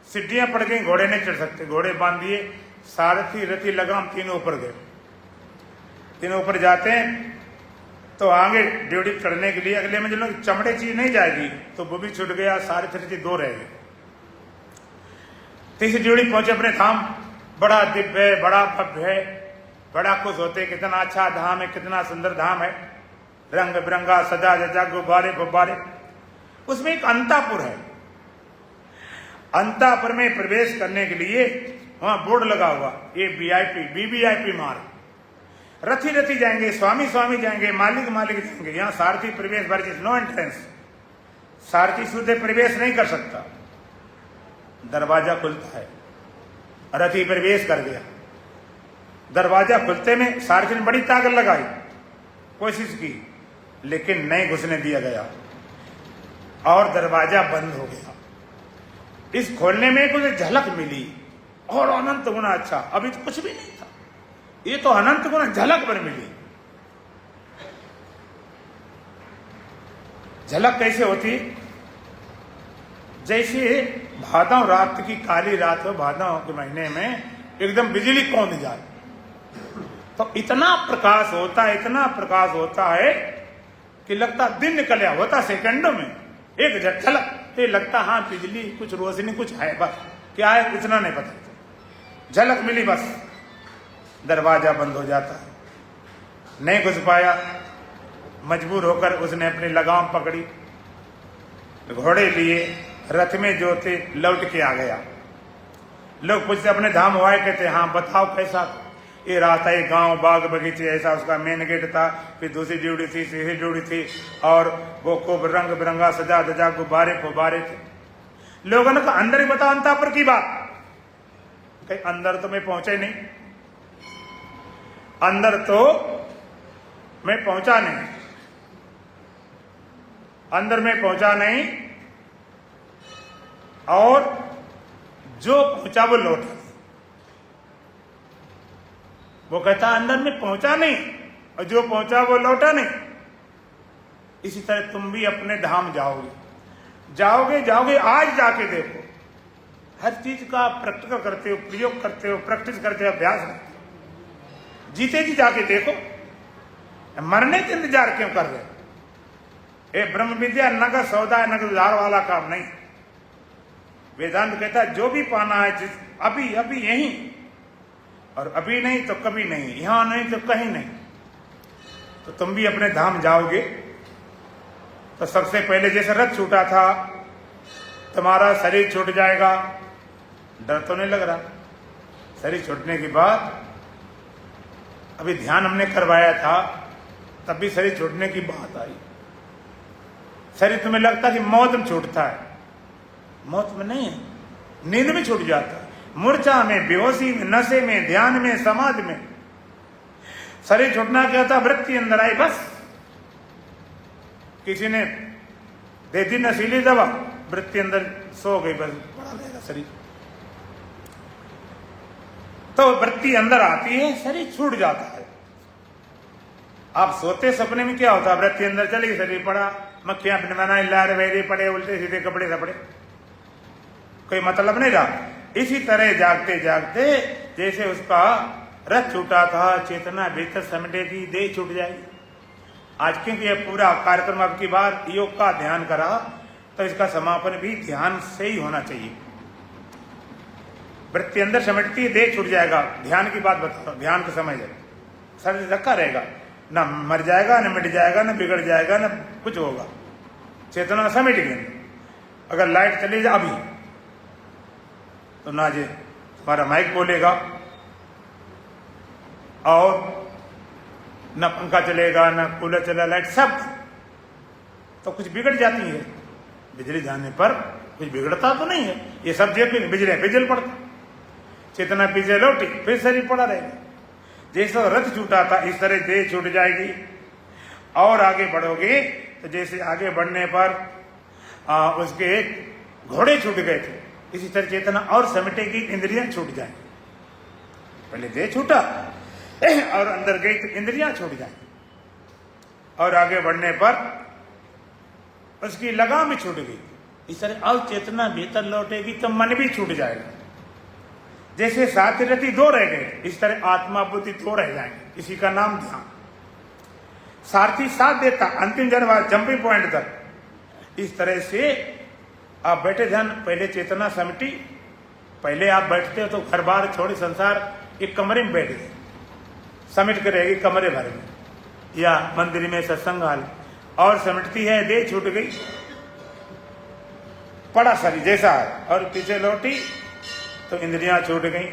सीढ़ियां पड़ गई, घोड़े नहीं चढ़ सकते, घोड़े बांध दिए, सारथी रथी लगाम तीनों ऊपर गए। तीनों ऊपर जाते हैं तो आगे ड्यूटी करने के लिए अगले मंजिलों की चमड़े चीज नहीं जाएगी, तो वो भी छूट गया, सारथी रथी दो रह गए। तीसरी ड्यूटी पहुंचे अपने धाम, बड़ा दिव्य है, बड़ा भव्य है, बड़ा खुश होते, कितना अच्छा धाम है, कितना सुंदर धाम है, रंग बिरंगा सजा जजा, गुब्बारे गुब्बारे। उसमें एक अंतापुर है, अंतापुर में प्रवेश करने के लिए वहां बोर्ड लगा हुआ, ये VIP VVIP मार्ग, रथी रथी जाएंगे, स्वामी स्वामी जाएंगे, मालिक मालिक जाएंगे, यहाँ सारथी प्रवेश वर्जित, नो एंट्रेंस, सारथी शुद्ध प्रवेश नहीं कर सकता। दरवाजा खुलता है, रथी प्रवेश कर गया। दरवाजा खुलते में सारथी ने बड़ी ताकत लगाई, कोशिश की, लेकिन नहीं घुसने दिया गया और दरवाजा बंद हो गया। इस खोलने में कुछ झलक मिली और अनंत गुना अच्छा, अभी तो कुछ भी नहीं था, ये तो अनंत गुना झलक पर मिली। झलक कैसे होती? जैसे भादों रात की काली रात हो, भादों के महीने में एकदम बिजली कौंध जाए, तो इतना प्रकाश होता है, इतना प्रकाश होता है कि लगता दिन निकल होता सेकंडों में, एक झलक तो लगता हाँ बिजली, कुछ रोशनी, कुछ है, बस क्या है इतना नहीं पता, झलक मिली बस, दरवाजा बंद हो जाता है। नहीं घुस पाया, मजबूर होकर उसने अपनी लगाम पकड़ी, घोड़े लिए, रथ में जो थे लौट के आ गया। लोग पूछते अपने धाम हुआ, कहते हाँ बताओ कैसा? ये रहा था, एक गांव बाग बगीचे, ऐसा उसका मेन गेट था, फिर दूसरी ड्यूटी थी, तीसरी ड्यूटी थी, और वो खूब रंग बिरंगा सजा धजा, गुब्बारे फुब्बारे थे। लोगों ने कहा अंदर ही बताओ अंतापुर की बात। कहीं अंदर तो मैं पहुंचा नहीं, अंदर तो मैं पहुंचा नहीं, अंदर में पहुंचा नहीं, और जो पहुंचा वो लौटा। वो कहता अंदर में पहुंचा नहीं, और जो पहुंचा वो लौटा नहीं। इसी तरह तुम भी अपने धाम जाओगे, जाओगे जाओगे, आज जाके देखो, हर चीज का प्रैक्टिकल करते हो, प्रयोग करते हो, प्रैक्टिस करते हो, अभ्यास करते हो, जीते जी जाके देखो, मरने के इंतजार क्यों कर रहे हो? ये ब्रह्म विद्या नगद सौदा है, नगद उधार वाला काम नहीं। वेदांत कहता है जो भी पाना है जिस अभी अभी यहीं, और अभी नहीं तो कभी नहीं, यहां नहीं तो कहीं नहीं। तो तुम भी अपने धाम जाओगे तो सबसे पहले जैसे रथ छूटा था, तुम्हारा शरीर छूट जाएगा। डर तो नहीं लग रहा? शरीर छूटने के बाद, अभी ध्यान हमने करवाया था, तब भी शरीर छूटने की बात आई। शरीर तुम्हें लगता कि मौत में छूटता है, मौत में नहीं है, नींद में छूट जाता है, मूर्छा में, बेहोशी में, नशे में, ध्यान में, समाधि में। शरीर छूटना क्या था? वृत्ति अंदर आई, बस किसी ने दे दी नशीली दवा, वृत्ति अंदर सो गई, बस पड़ा रहेगा शरीर। तो वृत्ति अंदर आती है, शरीर छूट जाता है। आप सोते सपने में क्या होता है, वृत्ति अंदर चली गई, शरीर पड़ा, मक्खियां बनाए लार वेरे पड़े, उल्टे सीधे कपड़े सपड़े, कोई मतलब नहीं रहा। इसी तरह जागते जागते जैसे उसका रथ छूटा था, चेतना भीतर समेटेगी, देह छूट जाएगी। आज क्योंकि यह पूरा कार्यक्रम अब की बार योग का ध्यान करा, तो इसका समापन भी ध्यान से ही होना चाहिए। वृत्ति अंदर समेटती है, देह छूट जाएगा। ध्यान की बात बताओ, ध्यान का समय है, शरीर रखा रहेगा, ना मर जाएगा, ना मिट जाएगा, ना बिगड़ जाएगा, ना कुछ होगा, चेतना समेट गई। अगर लाइट चली जाए अभी तो ना जे हमारा माइक बोलेगा, और न पंखा चलेगा, न कूलर चलेगा, लाइट सब तो कुछ बिगड़ जाती है। बिजली जाने पर कुछ बिगड़ता तो नहीं है, ये सब जेब में बिजली बिजल पड़ता, चेतना पीछे लौटी, फिर शरीर पड़ा रहेगा। जैसे रथ छूटा था, इस तरह देह छूट जाएगी। और आगे बढ़ोगे तो जैसे आगे बढ़ने पर उसके घोड़े छूट गए थे, इसी तरह चेतना और समेटेगी, इंद्रियां छूट जाएंगी। पहले देह छूटा और अंदर गई तो इंद्रियां छूट जाएंगी, और आगे बढ़ने पर उसकी लगाम भी छूट गई। इस तरह और चेतना भीतर लौटेगी तो मन भी छूट जाएगा। जैसे सारथी दो रह गए, इस तरह आत्मा बुद्धि दो रह जाएंगे, इसी का नाम ध्यान। सारथी साथ देता अंतिम जंपिंग पॉइंट तक। इस तरह से आप बैठे ध्यान, पहले चेतना समिटी, पहले आप बैठते हो तो घर बार छोड़ी संसार एक कमरे में बैठ गए, समिट कर रहेगी कमरे भर में या मंदिर में सत्संग हाल, और समिटती है, देह छूट गई, पड़ा शरीर जैसा है, और पीछे लौटी तो इंद्रियां छूट गई,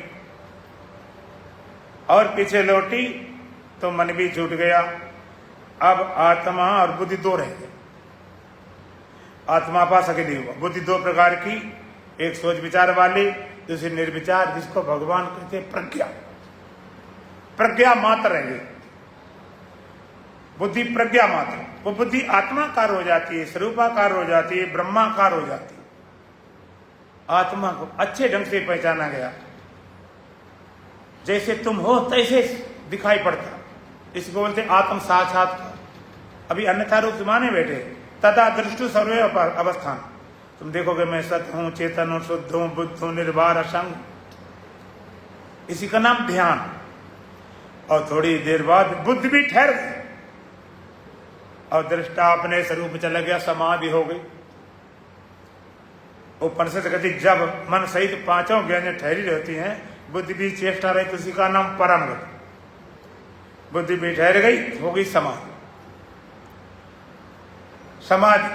और पीछे लौटी तो मन भी छूट गया। अब आत्मा और बुद्धि दो रह गए। आत्मा पास अकेली हुआ। बुद्धि दो प्रकार की, एक सोच विचार वाली, दूसरी निर्विचार, जिसको भगवान कहते हैं प्रज्ञा। प्रज्ञा मात्र रहेगी, बुद्धि प्रज्ञा मात्र। वो बुद्धि आत्माकार हो जाती है, स्वरूपाकार हो जाती है, ब्रह्माकार हो जाती है। आत्मा को अच्छे ढंग से पहचाना गया, जैसे तुम हो तैसे दिखाई पड़ता, इसको बोलते आत्म साक्षात्कार। अभी अन्यथा रूप माने बैठे, तथा दृष्टु सर्वे अवस्थान। तुम देखोगे मैं सत हूं, चेतन हूं, शुद्ध हूं, बुद्ध हूं, निर्वार असंग, इसी का नाम ध्यान। और थोड़ी देर बाद बुद्ध भी ठहर गई और दृष्टा अपने स्वरूप चला गया, समाधि हो गई। उपनिषद कहती जब मन सहित पांचों ज्ञान ठहरी रहती हैं, बुद्धि भी चेष्टा रही, तो उसी का नाम परम गति। बुद्धि भी ठहर गई, हो गई समाधि। समाधि,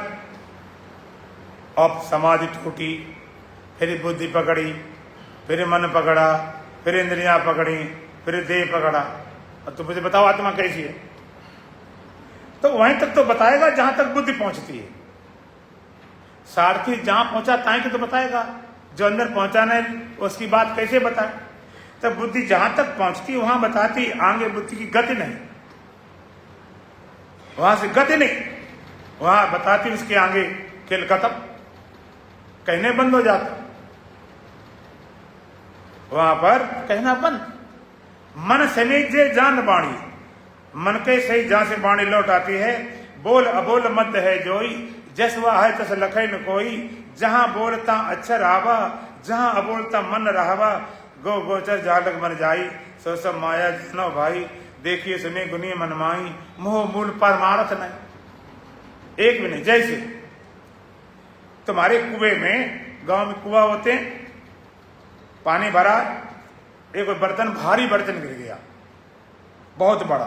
अब समाधि टूटी, फिर बुद्धि पकड़ी, फिर मन पकड़ा, फिर इंद्रियां पकड़ी, फिर देह पकड़ा। और तुम मुझे बताओ आत्मा कैसी है? तो वहीं तक तो बताएगा जहां तक बुद्धि पहुंचती है। सारथी जहां पहुंचा ताई के तो बताएगा, जो अंदर पहुंचाना है उसकी बात कैसे बताए? तो बुद्धि जहां तक पहुंचती वहां बताती, आगे बुद्धि की गति नहीं, वहां से गति नहीं, वहां बताती, उसके आगे खेल खत्म, कहने बंद हो जाता, वहां पर कहना बंद। मन समेजे जान बाणी, मन के सही जहां से बाणी लौट आती है। बोल अबोल मत है जोई, जस वह है तस लखे न कोई। जहां बोलता अक्षर आवा, जहां अबोलता मन रहवा। गो गोचर जालक मन जाई, सो सब माया जानो भाई। देखिए सुने गुनी मन माई, मोह मूल परमार्थ नहीं। एक भी नहीं। जैसे तुम्हारे कुएं में, गांव में कुआं होते हैं, पानी भरा, एक बर्तन, भारी बर्तन गिर गया, बहुत बड़ा,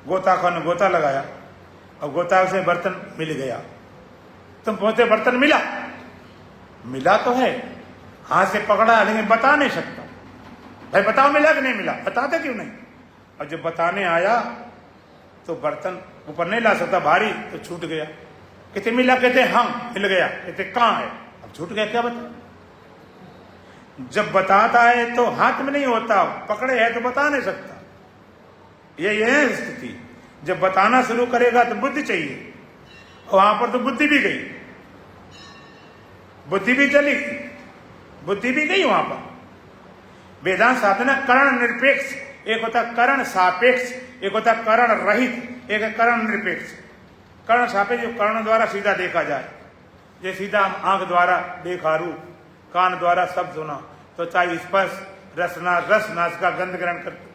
गोताखोर ने गोता लगाया और गोता से बर्तन मिल गया। तुम पहुंचे, बर्तन मिला, मिला तो है, हाथ से पकड़ा, लेकिन बता नहीं सकता। भाई बताओ मिला कि नहीं मिला, बताते क्यों नहीं? और जब बताने आया तो बर्तन ऊपर नहीं ला सकता, भारी, तो छूट गया। कहते मिला, कहते हाँ मिल गया, कहते कहाँ है? अब छूट गया, क्या बता? जब बताता है तो हाथ में नहीं होता, पकड़े है तो बता नहीं सकता। यही है स्थिति। जब बताना शुरू करेगा तो बुद्धि चाहिए, और वहां पर तो बुद्धि भी गई। बुद्धि भी चली, बुद्धि भी गई वहां पर। वेदांत साधना करण निरपेक्ष, एक होता करण सापेक्ष, एक होता करण रहित, एक है करण निरपेक्ष। करण सापेक्ष जो कर्ण द्वारा सीधा देखा जाए, जैसे सीधा आंख द्वारा देखा रूप, कान द्वारा शब्द सुना, तो चाहे स्पर्श रसना रस नाश का गंध ग्रहण करते।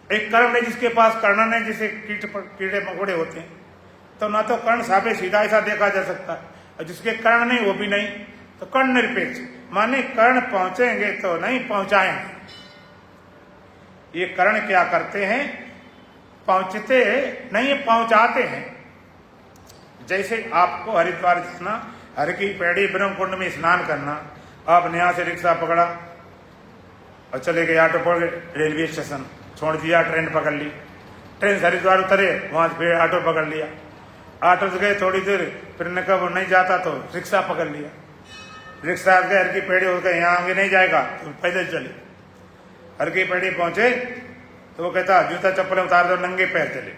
एक कर्ण है जिसके पास कर्णन है, जिसे कीड़े मकोड़े होते हैं, तो ना तो कर्ण सापेक्ष सीधा ऐसा देखा जा सकता है, और जिसके कर्ण नहीं वो भी नहीं, तो कर्ण निरपेक्ष माने कर्ण पहुंचेंगे तो नहीं पहुंचाएंगे। ये कर्ण क्या करते हैं, पहुंचते नहीं पहुंचाते हैं। जैसे आपको हरिद्वार जाना, हर की पैड़ी ब्रह्म कुंड में स्नान करना, आपने यहां से रिक्शा पकड़ा और चले गए, ऑटो पकड़ रेलवे स्टेशन छोड़ दिया, ट्रेन पकड़ ली, ट्रेन से हरिद्वार उतरे, वहां से फिर ऑटो पकड़ लिया, ऑटो से गए थोड़ी देर, फिर ने कहा वो नहीं जाता तो रिक्शा पकड़ लिया, रिक्शा गए हर की पेड़ी हो गए, यहाँ आगे नहीं जाएगा तो पैदल चले, हर की पेड़ी पहुंचे तो वो कहता जूता चप्पल उतार दो, नंगे पैर चले।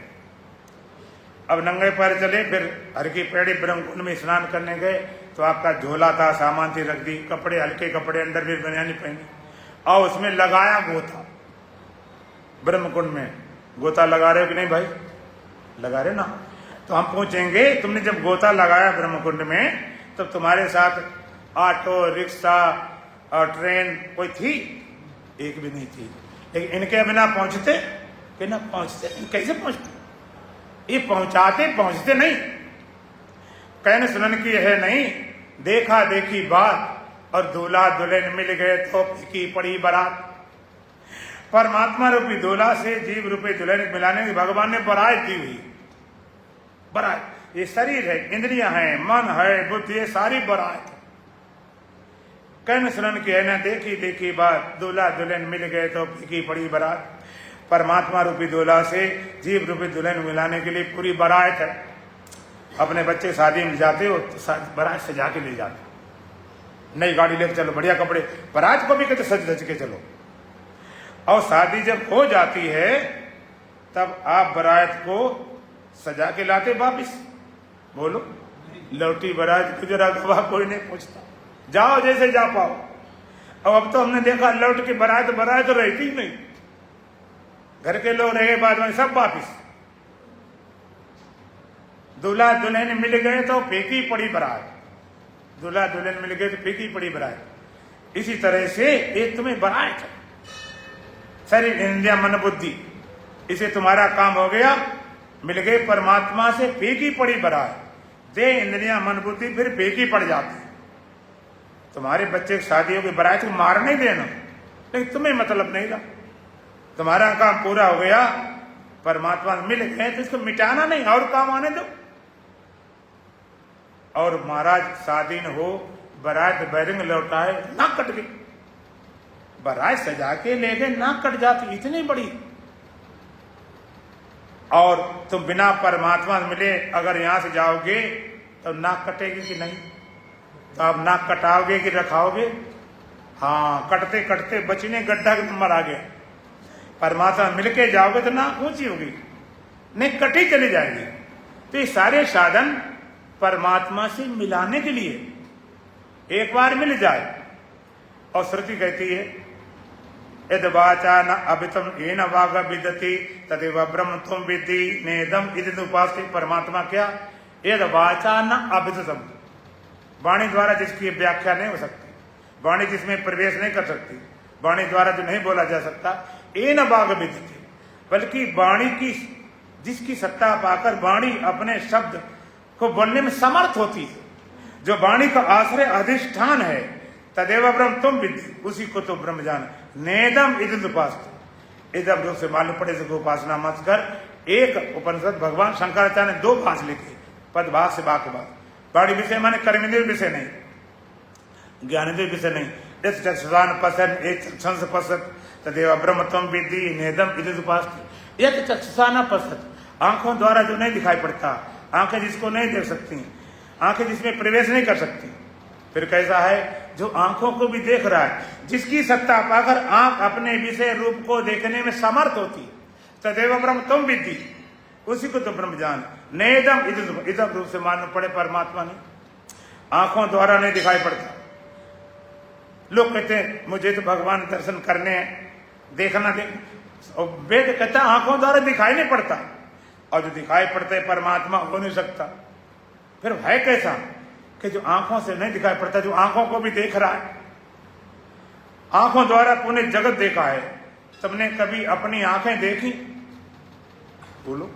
अब नंगे पैर चले, फिर हर की पेड़ी ब्रह्म कुंड में स्नान करने गए, तो आपका झोला था, सामान थी, रख दी, कपड़े हल्के कपड़े, अंडरवियर बनियानी पहनी, और उसमें लगाया गोता। ब्रह्म कुंड में गोता लगा रहे हो कि नहीं भाई, लगा रहे ना। तो हम पूछेंगे तुमने जब गोता लगाया ब्रह्म कुंड में, तब तुम्हारे साथ ऑटो रिक्शा और ट्रेन कोई थी? एक भी नहीं थी। लेकिन इनके बिना पहुंचते कि ना पहुंचते, कैसे पहुंचते? ये पहुंचाते पहुंचते नहीं। कहने सुनन की है नहीं, देखा देखी बात और दूल्हा दुल्हन मिल गए तो फीकी पड़ी बारात। परमात्मा रूपी दूल्हा से जीव रूपी दुल्हन मिलाने की भगवान ने बारात दी हुई। बारात ये शरीर है, इंद्रियां हैं, मन है, बुद्धि, ये सारी बारात। कहने सुनन की है ना, देखी देखी बात, दूल्हा दुल्हन मिल गए तो फीकी पड़ी बारात। परमात्मा रूपी दूल्हा से जीव रूपी दुल्हन मिलाने के लिए पूरी बारात है। अपने बच्चे शादी में जाते हो तो बारात सजा के ले जाते, नई गाड़ी लेकर चलो, बढ़िया कपड़े, बारात को भी कहते सज धज के चलो। और शादी जब हो जाती है तब आप बारात को सजा के लाते वापिस, बोलो लौटी बारात गुजरा गवाह कोई नहीं पूछता, जाओ जैसे जा पाओ। अब तो हमने देखा लौट के बारात तो रहती ही नहीं, घर के लोग रहे बाद में सब वापिस। दूल्हा दुल्हन मिल गए तो फीकी पड़ी बारात, दूल्हा दुल्हन मिल गए तो फीकी पड़ी बारात। इसी तरह से ये तुम्हें बारात है, शरीर इंद्रिया मन बुद्धि, इसे तुम्हारा काम हो गया, मिल गए परमात्मा से, फीकी पड़ी बारात। दे इंद्रिया मन बुद्धि फिर फीकी पड़ जाती। तुम्हारे बच्चे की शादी होगी, बारात को मार नहीं देना, लेकिन तुम्हें मतलब नहीं रहा, तुम्हारा काम पूरा हो गया, परमात्मा मिल गए तो इसको मिटाना नहीं, और काम आने दो। और महाराज शादी न हो, बारात बैरंग लौटाए, नाक कट गई, बारात सजा के ले गए, नाक कट जाती, इतनी बड़ी। और तुम बिना परमात्मा मिले अगर यहां से जाओगे तो नाक कटेगी कि नहीं? तो आप नाक कटाओगे कि रखाओगे? हाँ, कटते कटते बचने गड्ढा का नंबर आ गया। परमात्मा मिलके जाओगे तो नाक ऊंची होगी, नहीं कटी चली जाएगी। तो ये सारे साधन परमात्मा से मिलाने के लिए, एक बार मिल जाए। और श्रुति कहती है यद वाचा न अभितम येन वाग विदति तदेव ब्रह्म तुम विद्धि नेदम इदं उपास्ते। परमात्मा क्या? यद वाचा न अभितम, वाणी द्वारा जिसकी व्याख्या नहीं हो सकती, वाणी जिसमें प्रवेश नहीं कर सकती, वाणी द्वारा जो नहीं बोला जा सकता, येन वाग विदति, बल्कि वाणी की जिसकी सत्ता पाकर वाणी अपने शब्द को बोलने में समर्थ होती है, जो वाणी का आश्रय अधिष्ठान है, तदेव ब्रह्म तुम विद्धि, उसी को तो ब्रह्म जान। नेदम इदं उपास्ते, इदम रूप से मालूम पड़े से उपासना मत कर। एक उपनिषद भगवान शंकराचार्य ने दो भाष लिखे, पद भाग से बाक भाग। वाणी विषय माने कर्मेंद्रिय विषय नहीं, ज्ञानेंद्रिय विषय नहीं। यत् चक्षुषान पश्यन् एक चक्षुष पश्यत् तदेव ब्रह्म त्वं विद्धि नेदम इदं उपास्ते। यत् चक्षुषान पश्यत्, आंखों द्वारा जो नहीं दिखाई पड़ता, आंखें जिसको नहीं देख सकती, आंखें जिसमें प्रवेश नहीं कर सकती। फिर कैसा है? जो आंखों को भी देख रहा है, जिसकी सत्ता पाकर आंख अपने विषय रूप को देखने में समर्थ होती, तदेव ब्रह्म त्वं विद्धि, उसी को तो ब्रह्म जान। नेदम इदं रूप से मालूम पड़े परमात्मा ने। आंखों द्वारा नहीं दिखाई पड़ता। लोग कहते हैं मुझे तो भगवान दर्शन करने हैं, देखना देख, और वेद कहता है आंखों द्वारा दिखाई नहीं पड़ता, और जो दिखाई पड़ता है परमात्मा हो नहीं सकता। फिर है कैसा कि जो आंखों से नहीं दिखाई पड़ता, जो आंखों को भी देख रहा है। आंखों द्वारा तूने जगत देखा है, तुमने कभी अपनी आंखें देखी? बोलो,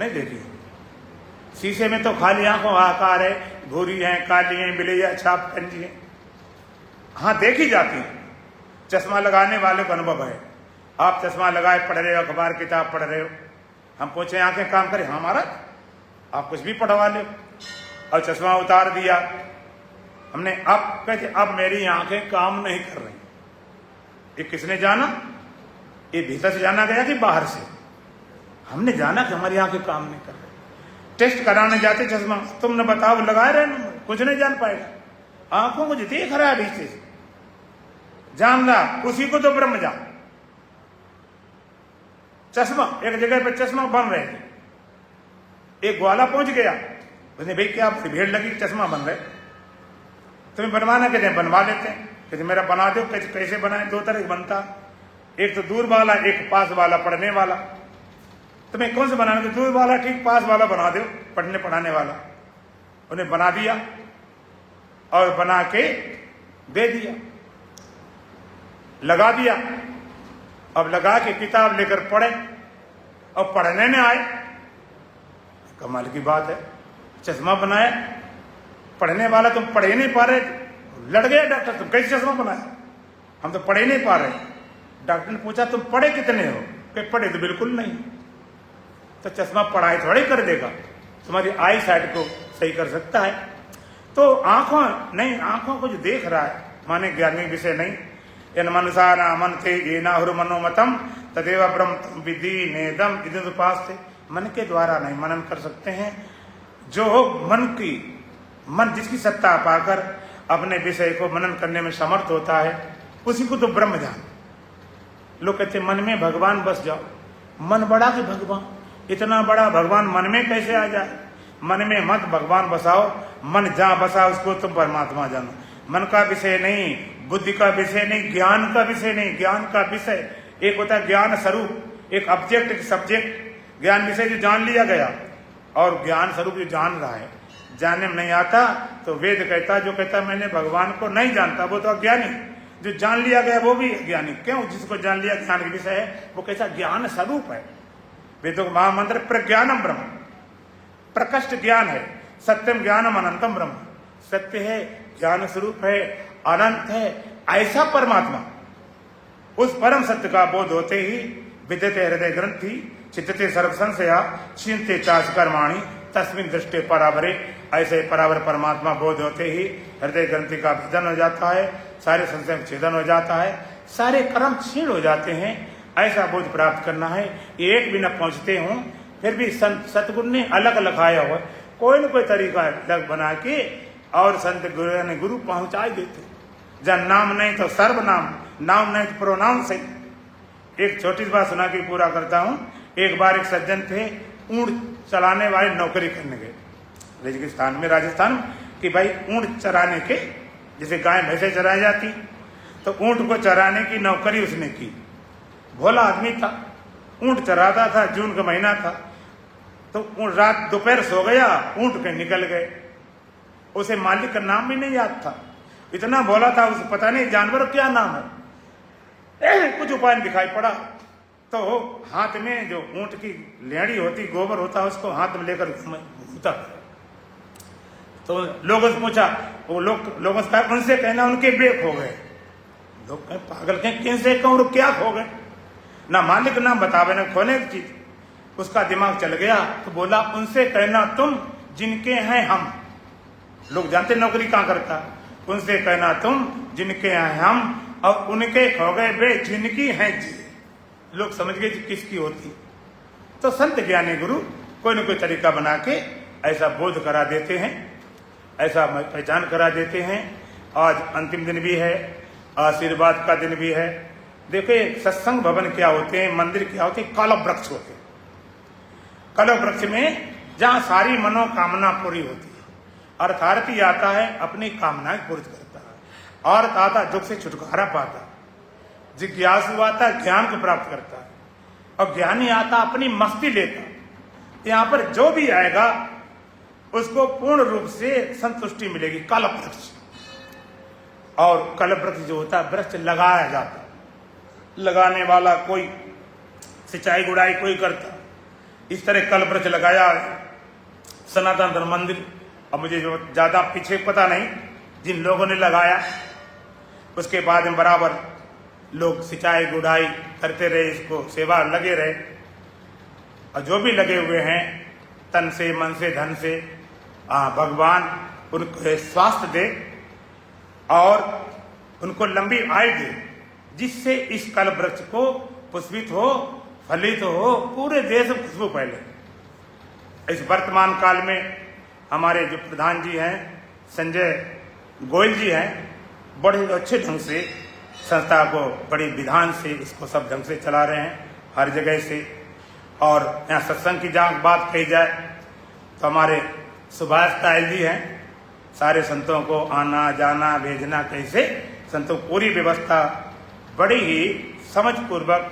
नहीं देखी। शीशे में तो खाली आंखों आकार है, भूरी है, काली है, बिलैया छाप कंजी है। हाँ देखी जाती है। चश्मा लगाने वाले को अनुभव है। आप चश्मा लगाए पढ़ रहे हो, अखबार किताब पढ़ रहे हो, हम पूछे आंखें काम करें? हाँ महाराज, आप कुछ भी पढ़वा लो। और चश्मा उतार दिया हमने, अब कहते अब मेरी आंखें काम नहीं कर रही। ये किसने जाना? ये भीतर से जाना गया कि बाहर से? हमने जाना कि हमारी आंखें काम नहीं कर रही। टेस्ट कराने जाते चश्मा, तुमने बताओ लगाए रहे, कुछ नहीं जान पाएगा। आंखों को जो देख रहा है भीतर से जान रहा, उसी को तो ब्रह्म जान। चश्मा एक जगह पे चश्मा बन रहे थे, एक ग्वाला पहुंच गया, उसने भाई क्या भीड़ लगी, चश्मा बन रहे, तुम्हें बनवाना? कहते बनवा लेते हैं। कहते मेरा बना दो। कहते कैसे बनाए? दो तरह से बनता, एक तो दूर वाला, एक पास वाला पढ़ने वाला। तुम्हें कौन सा बनाना? दूर वाला ठीक, पास वाला बना दो, पढ़ने पढ़ाने वाला। उन्हें बना दिया और बना के दे दिया, लगा दिया। अब लगा के किताब लेकर पढ़े और पढ़ने में आए। कमाल की बात है, चश्मा बनाया, पढ़ने वाला तुम पढ़ ही नहीं पा रहे, लड़ गया डॉक्टर, तुम कैसे चश्मा बनाया? हम तो पढ़ ही नहीं पा रहे। डॉक्टर ने पूछा तुम पढ़े कितने हो? कि पढ़े तो बिल्कुल नहीं। तो चश्मा पढ़ाई थोड़ी कर देगा, तुम्हारी आई साइड को सही कर सकता है। तो आंखों नहीं, आंखों को जो देख रहा है माने ज्ञानी विषय नहीं। इन मनसा न मनते ये ना हुर मनोमतम तदेव ब्रह्म विधि नेदम इदम उपास। मन के द्वारा नहीं मनन कर सकते हैं। जो मन जिसकी सत्ता पाकर अपने विषय को मनन करने में समर्थ होता है, उसी को तो ब्रह्म जान। लोग कहते मन में भगवान बस जाओ। मन बड़ा कि भगवान? इतना बड़ा भगवान मन में कैसे आ जाए? मन में मत भगवान बसाओ, मन जहां बसा उसको तुम परमात्मा जानो। मन का विषय नहीं, बुद्धि का विषय नहीं, ज्ञान का विषय नहीं। ज्ञान का विषय एक होता है ज्ञान स्वरूप, एक ऑब्जेक्ट, एक सब्जेक्ट। ज्ञान विषय जो जान लिया गया, और ज्ञान स्वरूप जो जान रहा है। जानने में नहीं आता तो वेद कहता, जो कहता मैंने भगवान को नहीं जानता वो तो अज्ञानी। जो जान लिया गया वो भी ज्ञानी। क्यों? जिसको जान लिया ज्ञान का विषय है, वो कैसा ज्ञान स्वरूप है। वेदों का महामंत्र प्रज्ञानम ब्रह्म, प्रकष्ट ज्ञान है। सत्यम ज्ञानम अनंतम ब्रह्म, सत्य है, ज्ञान स्वरूप है, अनंत है, ऐसा परमात्मा। उस परम सत्य का बोध होते ही विद्यते हृदय ग्रंथि चित्तते सर्व संशया चिंते चाच कर्माणि तस्मिन दृष्टि परावरे। ऐसे परावर परमात्मा बोध होते ही हृदय ग्रंथि का भेदन हो जाता है, सारे संशय छेदन हो जाता है, सारे कर्म क्षीण हो जाते हैं। ऐसा बोध प्राप्त करना है। एक भी न पहुंचते हों फिर भी संत सतगुरु ने अलग लिखाया हुआ, कोई न कोई तरीका अलग बना के और संत गुरु पहुंचा देते। जब नाम नहीं तो सर्वनाम, नाम नहीं तो प्रोनाम सही। एक छोटी सी बात सुना के पूरा करता हूं। एक बार एक सज्जन थे, ऊंट चलाने वाले नौकरी करने गए राजस्थान में, कि भाई ऊंट चराने के, जैसे गाय भैंसे चराई जाती, तो ऊंट को चराने की नौकरी उसने की। भोला आदमी था, ऊंट चराता था, जून का महीना था, तो रात दोपहर सो गया, ऊंट के निकल गए। उसे मालिक का नाम भी नहीं याद था, इतना भोला था, उसे पता नहीं जानवर क्या नाम है। कुछ उपाय दिखाई पड़ा तो हाथ में जो ऊंट की लेड़ी होती, गोबर होता, उसको हाथ में लेकर घूमता। तो लोगों से पूछा, वो लोगों से कहा उनसे कहना उनके ब्रेक हो गए। लोग कहे पागल कहें, किनसे कहूं क्या खो गए? ना मालिक नाम बतावे ना खोने की चीज। उसका दिमाग चल गया तो बोला उनसे कहना तुम जिनके हैं हम। लोग जानते नौकरी कहां करता। उनसे कहना तुम जिनके हैं हम, और उनके खो गए वे जिनकी हैं जी। लोग समझ गए किसकी होती। तो संत ज्ञानी गुरु कोई न कोई तरीका बना के ऐसा बोध करा देते हैं, ऐसा पहचान करा देते हैं। आज अंतिम दिन भी है, आशीर्वाद का दिन भी है। देखिए सत्संग भवन क्या होते हैं, मंदिर क्या होते हैं, कल्प वृक्ष होते हैं। कल्प वृक्ष में जहां सारी मनोकामना पूरी होती है, अर्थार्थी आता है अपनी कामनाएं पूर्ण करता है, और आता दुख से छुटकारा पाता, जिज्ञासु आता ज्ञान को प्राप्त करता है, और ज्ञानी आता अपनी मस्ती लेता। यहाँ पर जो भी आएगा उसको पूर्ण रूप से संतुष्टि मिलेगी। कल्प वृक्ष, और कल्प वृक्ष जो होता है वृक्ष लगाया जाता, लगाने वाला कोई सिंचाई गुड़ाई कोई करता, इस तरह कल्प वृक्ष लगाया सनातन धर्म मंदिर। अब मुझे जो ज्यादा पीछे पता नहीं, जिन लोगों ने लगाया उसके बाद में बराबर लोग सिंचाई गुड़ाई करते रहे, इसको सेवा लगे रहे, और जो भी लगे हुए हैं तन से मन से धन से, भगवान उनको स्वास्थ्य दे और उनको लंबी आयु दे, जिससे इस कल्प वृक्ष को पुष्पित हो, फलित हो, पूरे देश में खुशबू फैले। इस वर्तमान काल में हमारे जो प्रधान जी हैं संजय गोयल जी हैं, बड़े अच्छे ढंग से संस्था को बड़ी विधान से इसको सब ढंग से चला रहे हैं हर जगह से। और यहाँ सत्संग की जहाँ बात कही जाए तो हमारे सुभाष कायल जी हैं, सारे संतों को आना जाना भेजना कैसे, संतों पूरी व्यवस्था बड़ी ही समझपूर्वक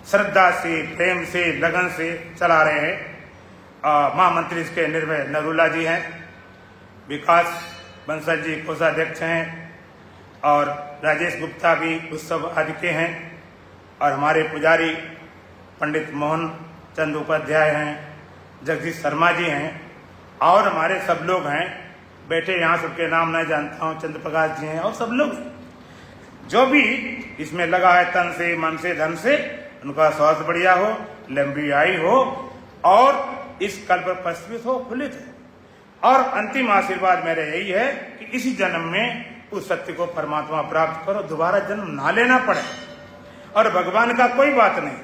श्रद्धा से प्रेम से लगन से चला रहे हैं। महामंत्री इसके निर्भय नरूला जी हैं, विकास बंसल जी कोषाध्यक्ष हैं, और राजेश गुप्ता भी उत्सव आदि के हैं, और हमारे पुजारी पंडित मोहन चंद उपाध्याय हैं, जगदीश शर्मा जी हैं, और हमारे सब लोग हैं बैठे यहाँ, सबके नाम नहीं जानता हूँ, चंद्र प्रकाश जी हैं, और सब लोग जो भी इसमें लगा है तन से मन से धन से, उनका स्वास्थ्य बढ़िया हो, लंबी आयु हो, और इस कल्प पर पुष्पित हो, फलित हो। और अंतिम आशीर्वाद मेरा यही है कि इसी जन्म में उस सत्य को परमात्मा प्राप्त करो, दोबारा जन्म ना लेना पड़े। और भगवान का कोई बात नहीं,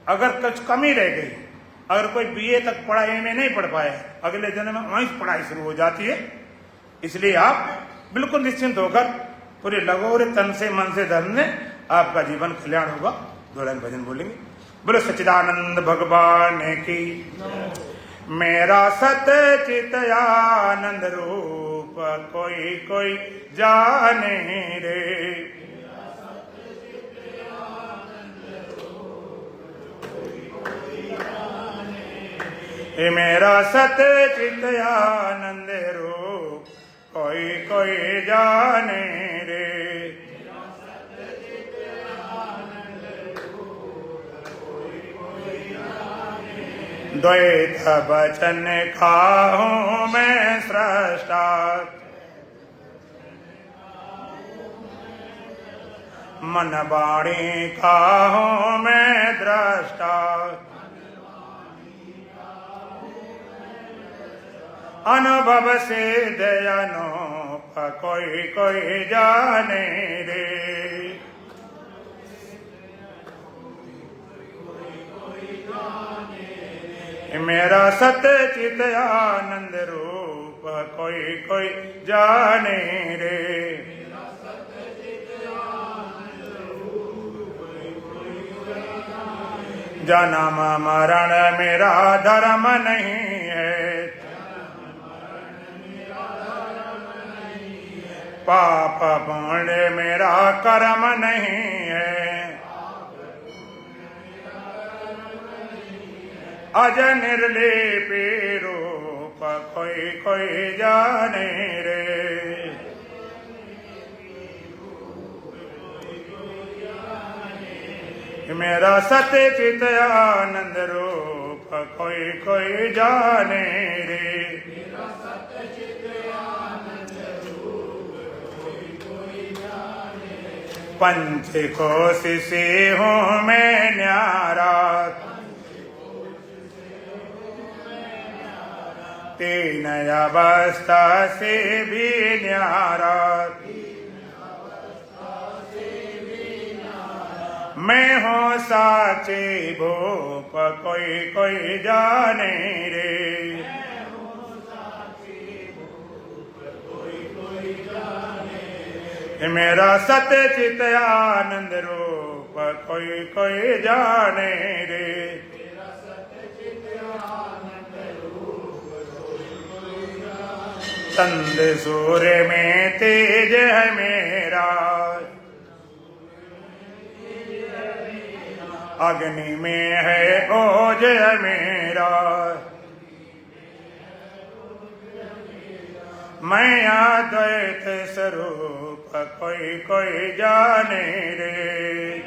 अगर कुछ कमी रह गई, अगर कोई बीए तक पढ़ा एमए नहीं पढ़ पाया, अगले जन्म में वहीं पढ़ाई शुरू हो जाती है। इसलिए आप बिल्कुल निश्चिंत होकर पूरे लगोरे तन से मन से धन में आपका जीवन कल्याण होगा। दो लाइन भजन बोलेंगे। बोलो सच्चिदानंद भगवान की। मेरा सत आनंद रूप कोई कोई जाने रे, ये मेरा सत आनंद रूप कोई कोई जाने रे। द्वैत वचन खाऊं मैं सृष्टा, मन वाणी खाऊं मैं दृष्टा, अनुभव से दयानोप कोई कोई जाने रे। मेरा सत्य चित आनंद रूप कोई कोई जाने रे। जन्म मरण मेरा धर्म नहीं है, पाप पुण्य मेरा कर्म नहीं है, अज निर्लेपी रूप कोई कोई जाने रे। मेरा सत्य चित आनंद रूप कोई कोई जाने रे। पंच कोश से हूँ मैं न्यारा, तीन अवस्था से भी न्यारा, मैं हूँ साचे भूप कोई कोई जाने रे। मेरा सत्य चित आनंद रूप कोई कोई जाने रे। चंद सूर्य में तेज है मेरा, अग्नि में है ओज है मेरा, मैं अद्वैत स्वरूप कोई कोई जाने रे।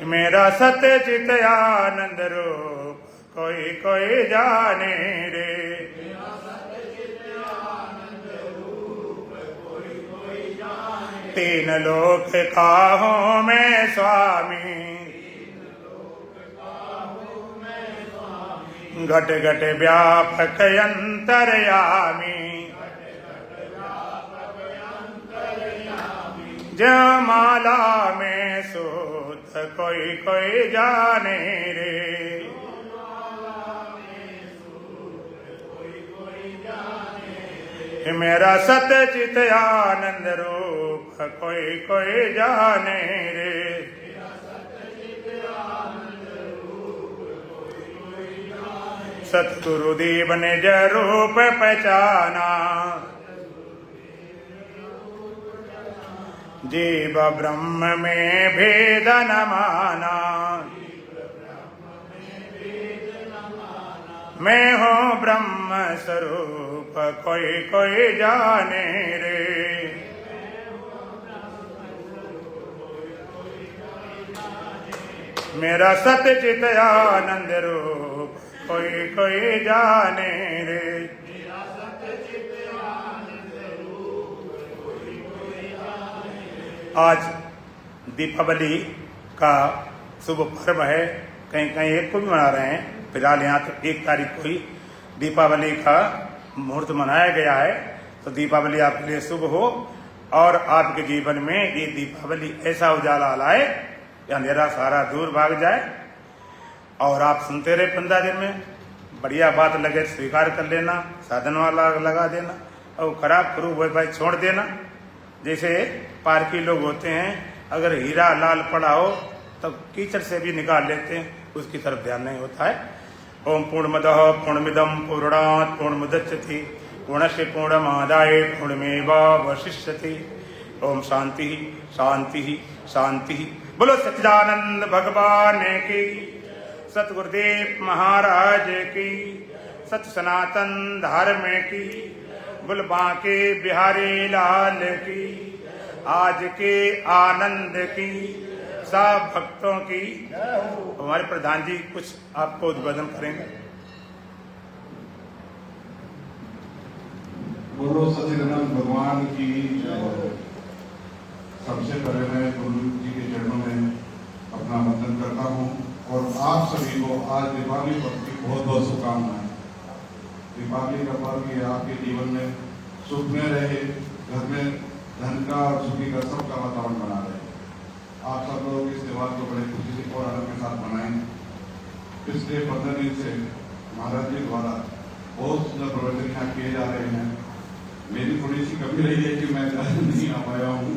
मेरा सत्य चित आनंद रूप कोई कोई जाने रे। तीन लोक का हूँ मैं स्वामी, घट घट व्यापक अंतर्यामी, जमाला में सूत कोई कोई जाने रे। मेरा सत्य चित आनंद रूप कोई कोई जाने रे। सतगुरुदेव ने रूप पहचाना, जीव ब्रह्म में भेद न माना, मैं हूँ ब्रह्म स्वरूप कोई कोई जाने रे। मेरा सत्य चित आनंद रूप कोई कोई जाने रे। आज दीपावली का शुभ पर्व है, कहीं कहीं एक को भी मना रहे हैं। फिलहाल यहाँ तो 1 तारीख को ही दीपावली का मुहूर्त मनाया गया है। तो दीपावली आपके लिए शुभ हो और आपके जीवन में ये दीपावली ऐसा उजाला लाए कि अंधेरा सारा दूर भाग जाए और आप सुनते रहे 15 दिन में। बढ़िया बात लगे स्वीकार कर लेना, साधन वाला लगा देना और खराब करू वो भाई छोड़ देना। जैसे पार्की लोग होते हैं, अगर हीरा लाल पड़ा हो तब कीचड़ से भी निकाल लेते हैं, उसकी तरफ ध्यान नहीं होता है। ओम पूर्णमदः पूर्णमिदं पूर्णात् पूर्णमुदच्यते पूर्णस्य पूर्णमादाय पूर्णमेवावशिष्यते। ओम शांति शांति शांति। बोलो सच्चिदानंद भगवान की, सतगुरुदेव महाराज की, सत्य सनातन धर्म की, बोल बांके बिहारी लाल की, आज के आनंद की, सब भक्तों की। हमारे प्रधान जी कुछ आपको उद्बोधन करेंगे। बोलो सच्चिदानंद भगवान की। सबसे पहले मैं गुरु जी के चरणों में अपना वंदन करता हूँ और आप सभी को आज दीपावली पर्व की बहुत बहुत शुभकामनाएं। दीपावली का पर्व ये आपके जीवन में सुख में रहे, घर में धन का और सुखी का सबका वातावरण बना रहे। आप सब लोग इस त्योहार को बड़े खुशी से और आनंद के साथ मनाएं। पिछले 15 दिन से महाराज जी द्वारा बहुत सुंदर प्रवचन यहाँ किए जा रहे हैं। मेरी थोड़ी सी कमी रही है कि मैं नहीं आ पाया हूँ,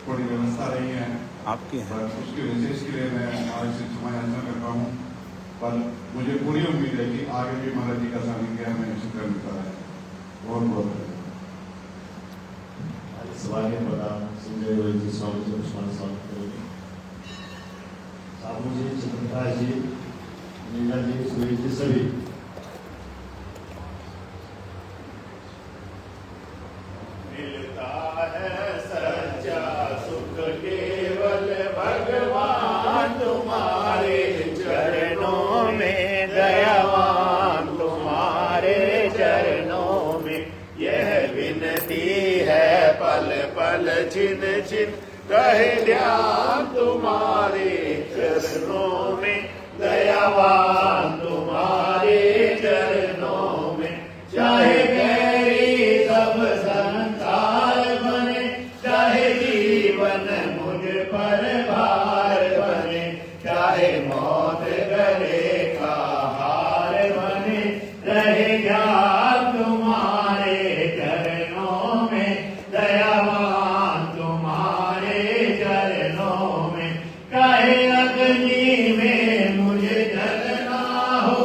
थोड़ी व्यवस्था रही है आपकी है, उसकी वजह से लिए मैं आज से क्षमा याचना करता हूँ। पर मुझे पूरी उम्मीद है कि आगे भी महाराज जी का सानिध्य हमें निश्चित कर मिलता है। बहुत बहुत स्वागत प्रदान संजय गोयल जी स्वामी जी पुष्पांजलि स्वागत करेंगे। साहू जी, चंद्रकांत जी, नीला जी, सुरेश जी सभी। मिलता है सच्चा सुख केवल भगवान तुम्हारे चरणों में, दयावान तुम्हारे चरणों में। यह विनती है पल पल छिन छिन, रहे ध्यान तुम्हारे चरणों में, दयावान तुम्हारे चरणों में। चाहे गैरी सब संसार बने, चाहे जीवन मुझ पर भार बने, चाहे मौत गले का हार बने, रहे ध्यान तुम्हारे चरणों में, दयावान तुम्हारे चरणों में। चाहे अग्नि में मुझे जलना हो,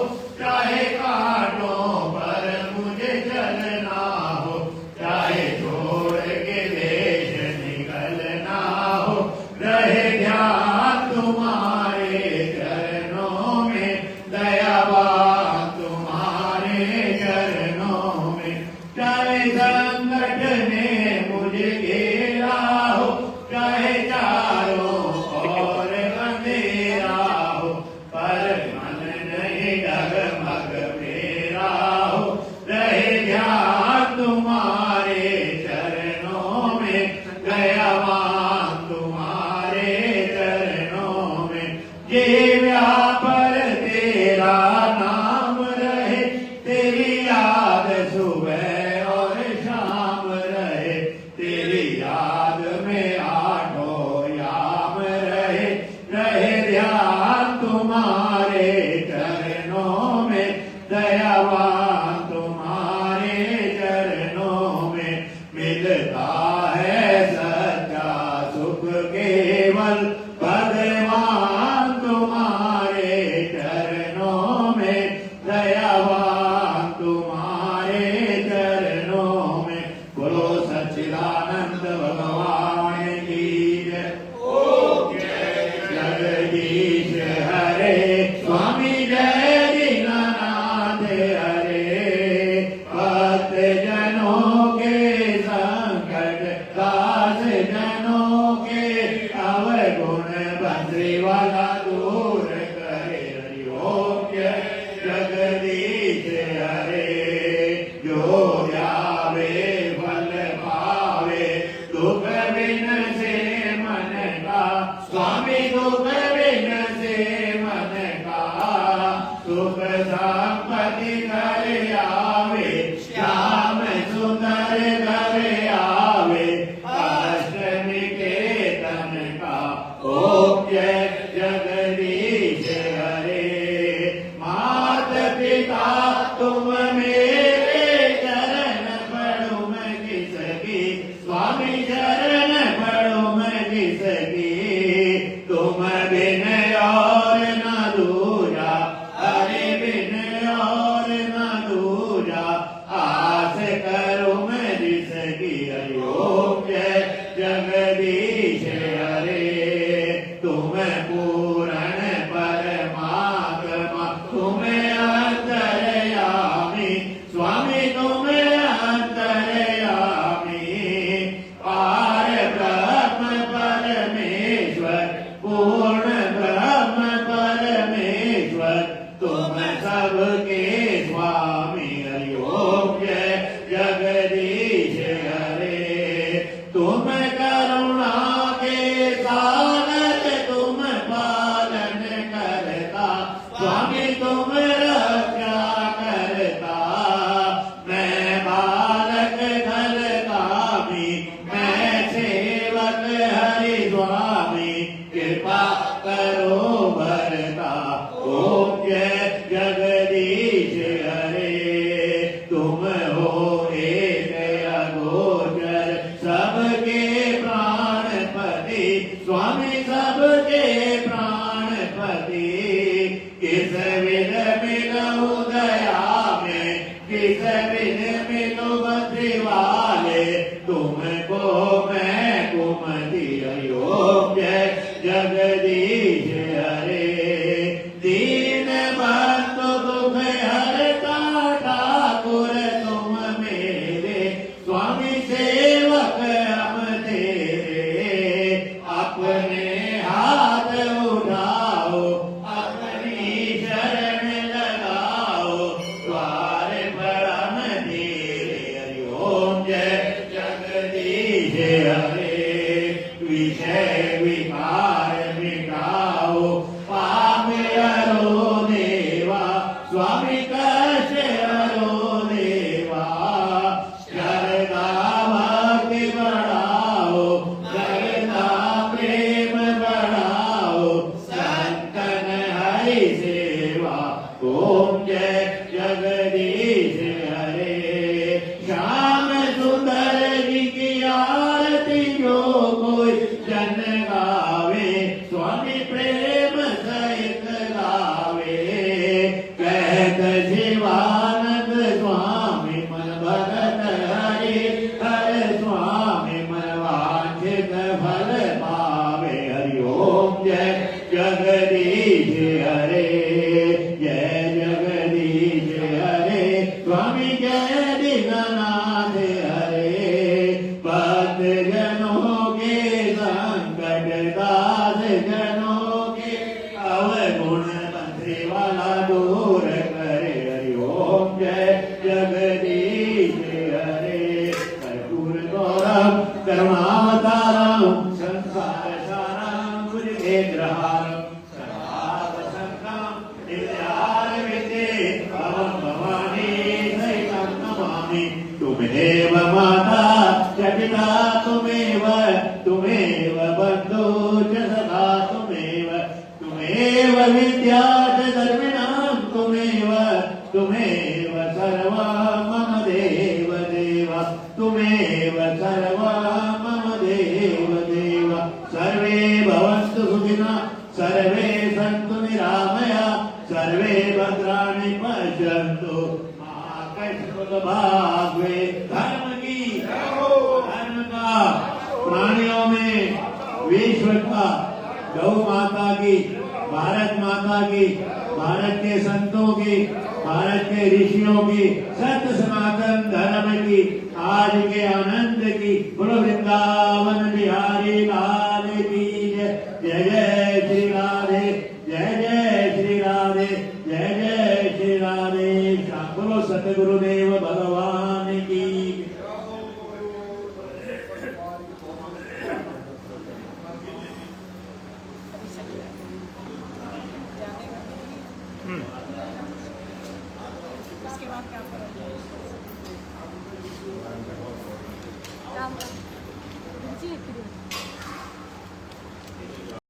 चाहे संकट ने मुझे घेरा हो, चाहे चारों ओर अंधेरा हो, पर मन नहीं डगमग मेरा हो। रहे ध्यान तुम्हारे चरणों में, गया मान तुम्हारे चरणों में। जीव्या पर तेरा नाम रहे, तेरी याद सुबह और शाम रहे, तेरी याद में आठों याम रहे। रहे ध्यान तुम्हारे चरणों में, दयावान तुम्हारे चरणों में। मिलता है सच्चा सुख केवल भगवान तुम्हारे चरणों में, दयावान तुम्हारे चरणों में। बोलो सच्चिदानंद भगवान की जय। जगदीश हरे स्वामी जय दीनानाथ हरे। भक्त जनों के संकट, दास जनों के अवगुण, बंसी वाला दूर करे। हरि ओम जय जगदीश हरे। जो ध्यावे फल पावे, दुख बिन से मन का स्वामी, दुख बिन से मन का। सुख संपत्ति घर आवे, श्याम सुंदर घर आवे। अष्टमी के तन का ओम जय जगदीश हरे। मात पिता तुम मेरे चरण पढ़ो मैं किसकी, स्वामी चरण पढ़ो मैं किसकी। तुम बिन और न दूजा, हरे बिन और न दूजा। आस करो मैं जिसकी, हरि ओम जय जगदीश हरे। तुम पूर्ण परमात्मा, तुम अंतर्यामी, स्वामी तुम अंतर्यामी। पार ब्रह्म परमेश्वर, पूर्ण ब्रह्म परमेश्वर। तुम सबके स्वामी, हरि ओम जय जगदीश हरे। तुम करुणा के सागर, तुम पालन करता, स्वामी तुम रक्षा करता। मैं बालक धलकामी, मैं सेवक हरि स्वामी। कृपा करो भरता, ओम जय जगदीश हरे। तुम हो एक अगोचर, सबके प्राणपति, स्वामी सबके प्राणपति। किस विध मिलो दया में, किस विध मिलो बद्री वाले। तुमको मैं कुमति, हरि ओम जय जगदीश हरे। दीन बंधु दुख हरता ठाकुर तुम मेरे, स्वामी सेवक हम तेरे। अपने हाथ उठाओ, अपनी शरण लगाओ, द्वार पर हम तेरे। हरि ओम जय जगदीश हरे। विषय विकार मिटाओ, पाप हरो देवा, स्वामी कष्ट हरो देवा। श्रद्धा भक्ति बढ़ाओ, श्रद्धा प्रेम बढ़ाओ, संतन हरि सेवा। ओम जय जगदीश हरे। श्याम सुंदर जी की आरती जो कोई जन गावे, स्वामी प्रेम सहित गावे। कहत शिवानंद स्वामी मन भगत हरि, हर स्वामी मन वांछित फल पावे। हरि ओम जय जगदीश हरे। जय जगदीश हरे। स्वामी जय दीनानाथ श्री हरे कर्पूर गौरम करुणावतारम संसार सारम भुजगेन्द्रहारम सदा वसंतम नित्यार विद्ये अहं भवानी सहितं नमामि तुमेव माता च पिता तुमेव बन्धु च सखा तुमेव विद्या च धर्मिणां तुमेव सर्वा मम देव तुमेव सर्वा मम देव सर्वे भवन्तु सुखिनः सर्वे सन्तु निरामया सर्वे भद्राणि पश्यन्तु मा कश्चित् भाग् भवेत् धर्म का प्राणियों में विश्व का गौ माता की भारत माता की भारत के संतों की भारत के ऋषियों की सत्य सनातन धर्म की आज के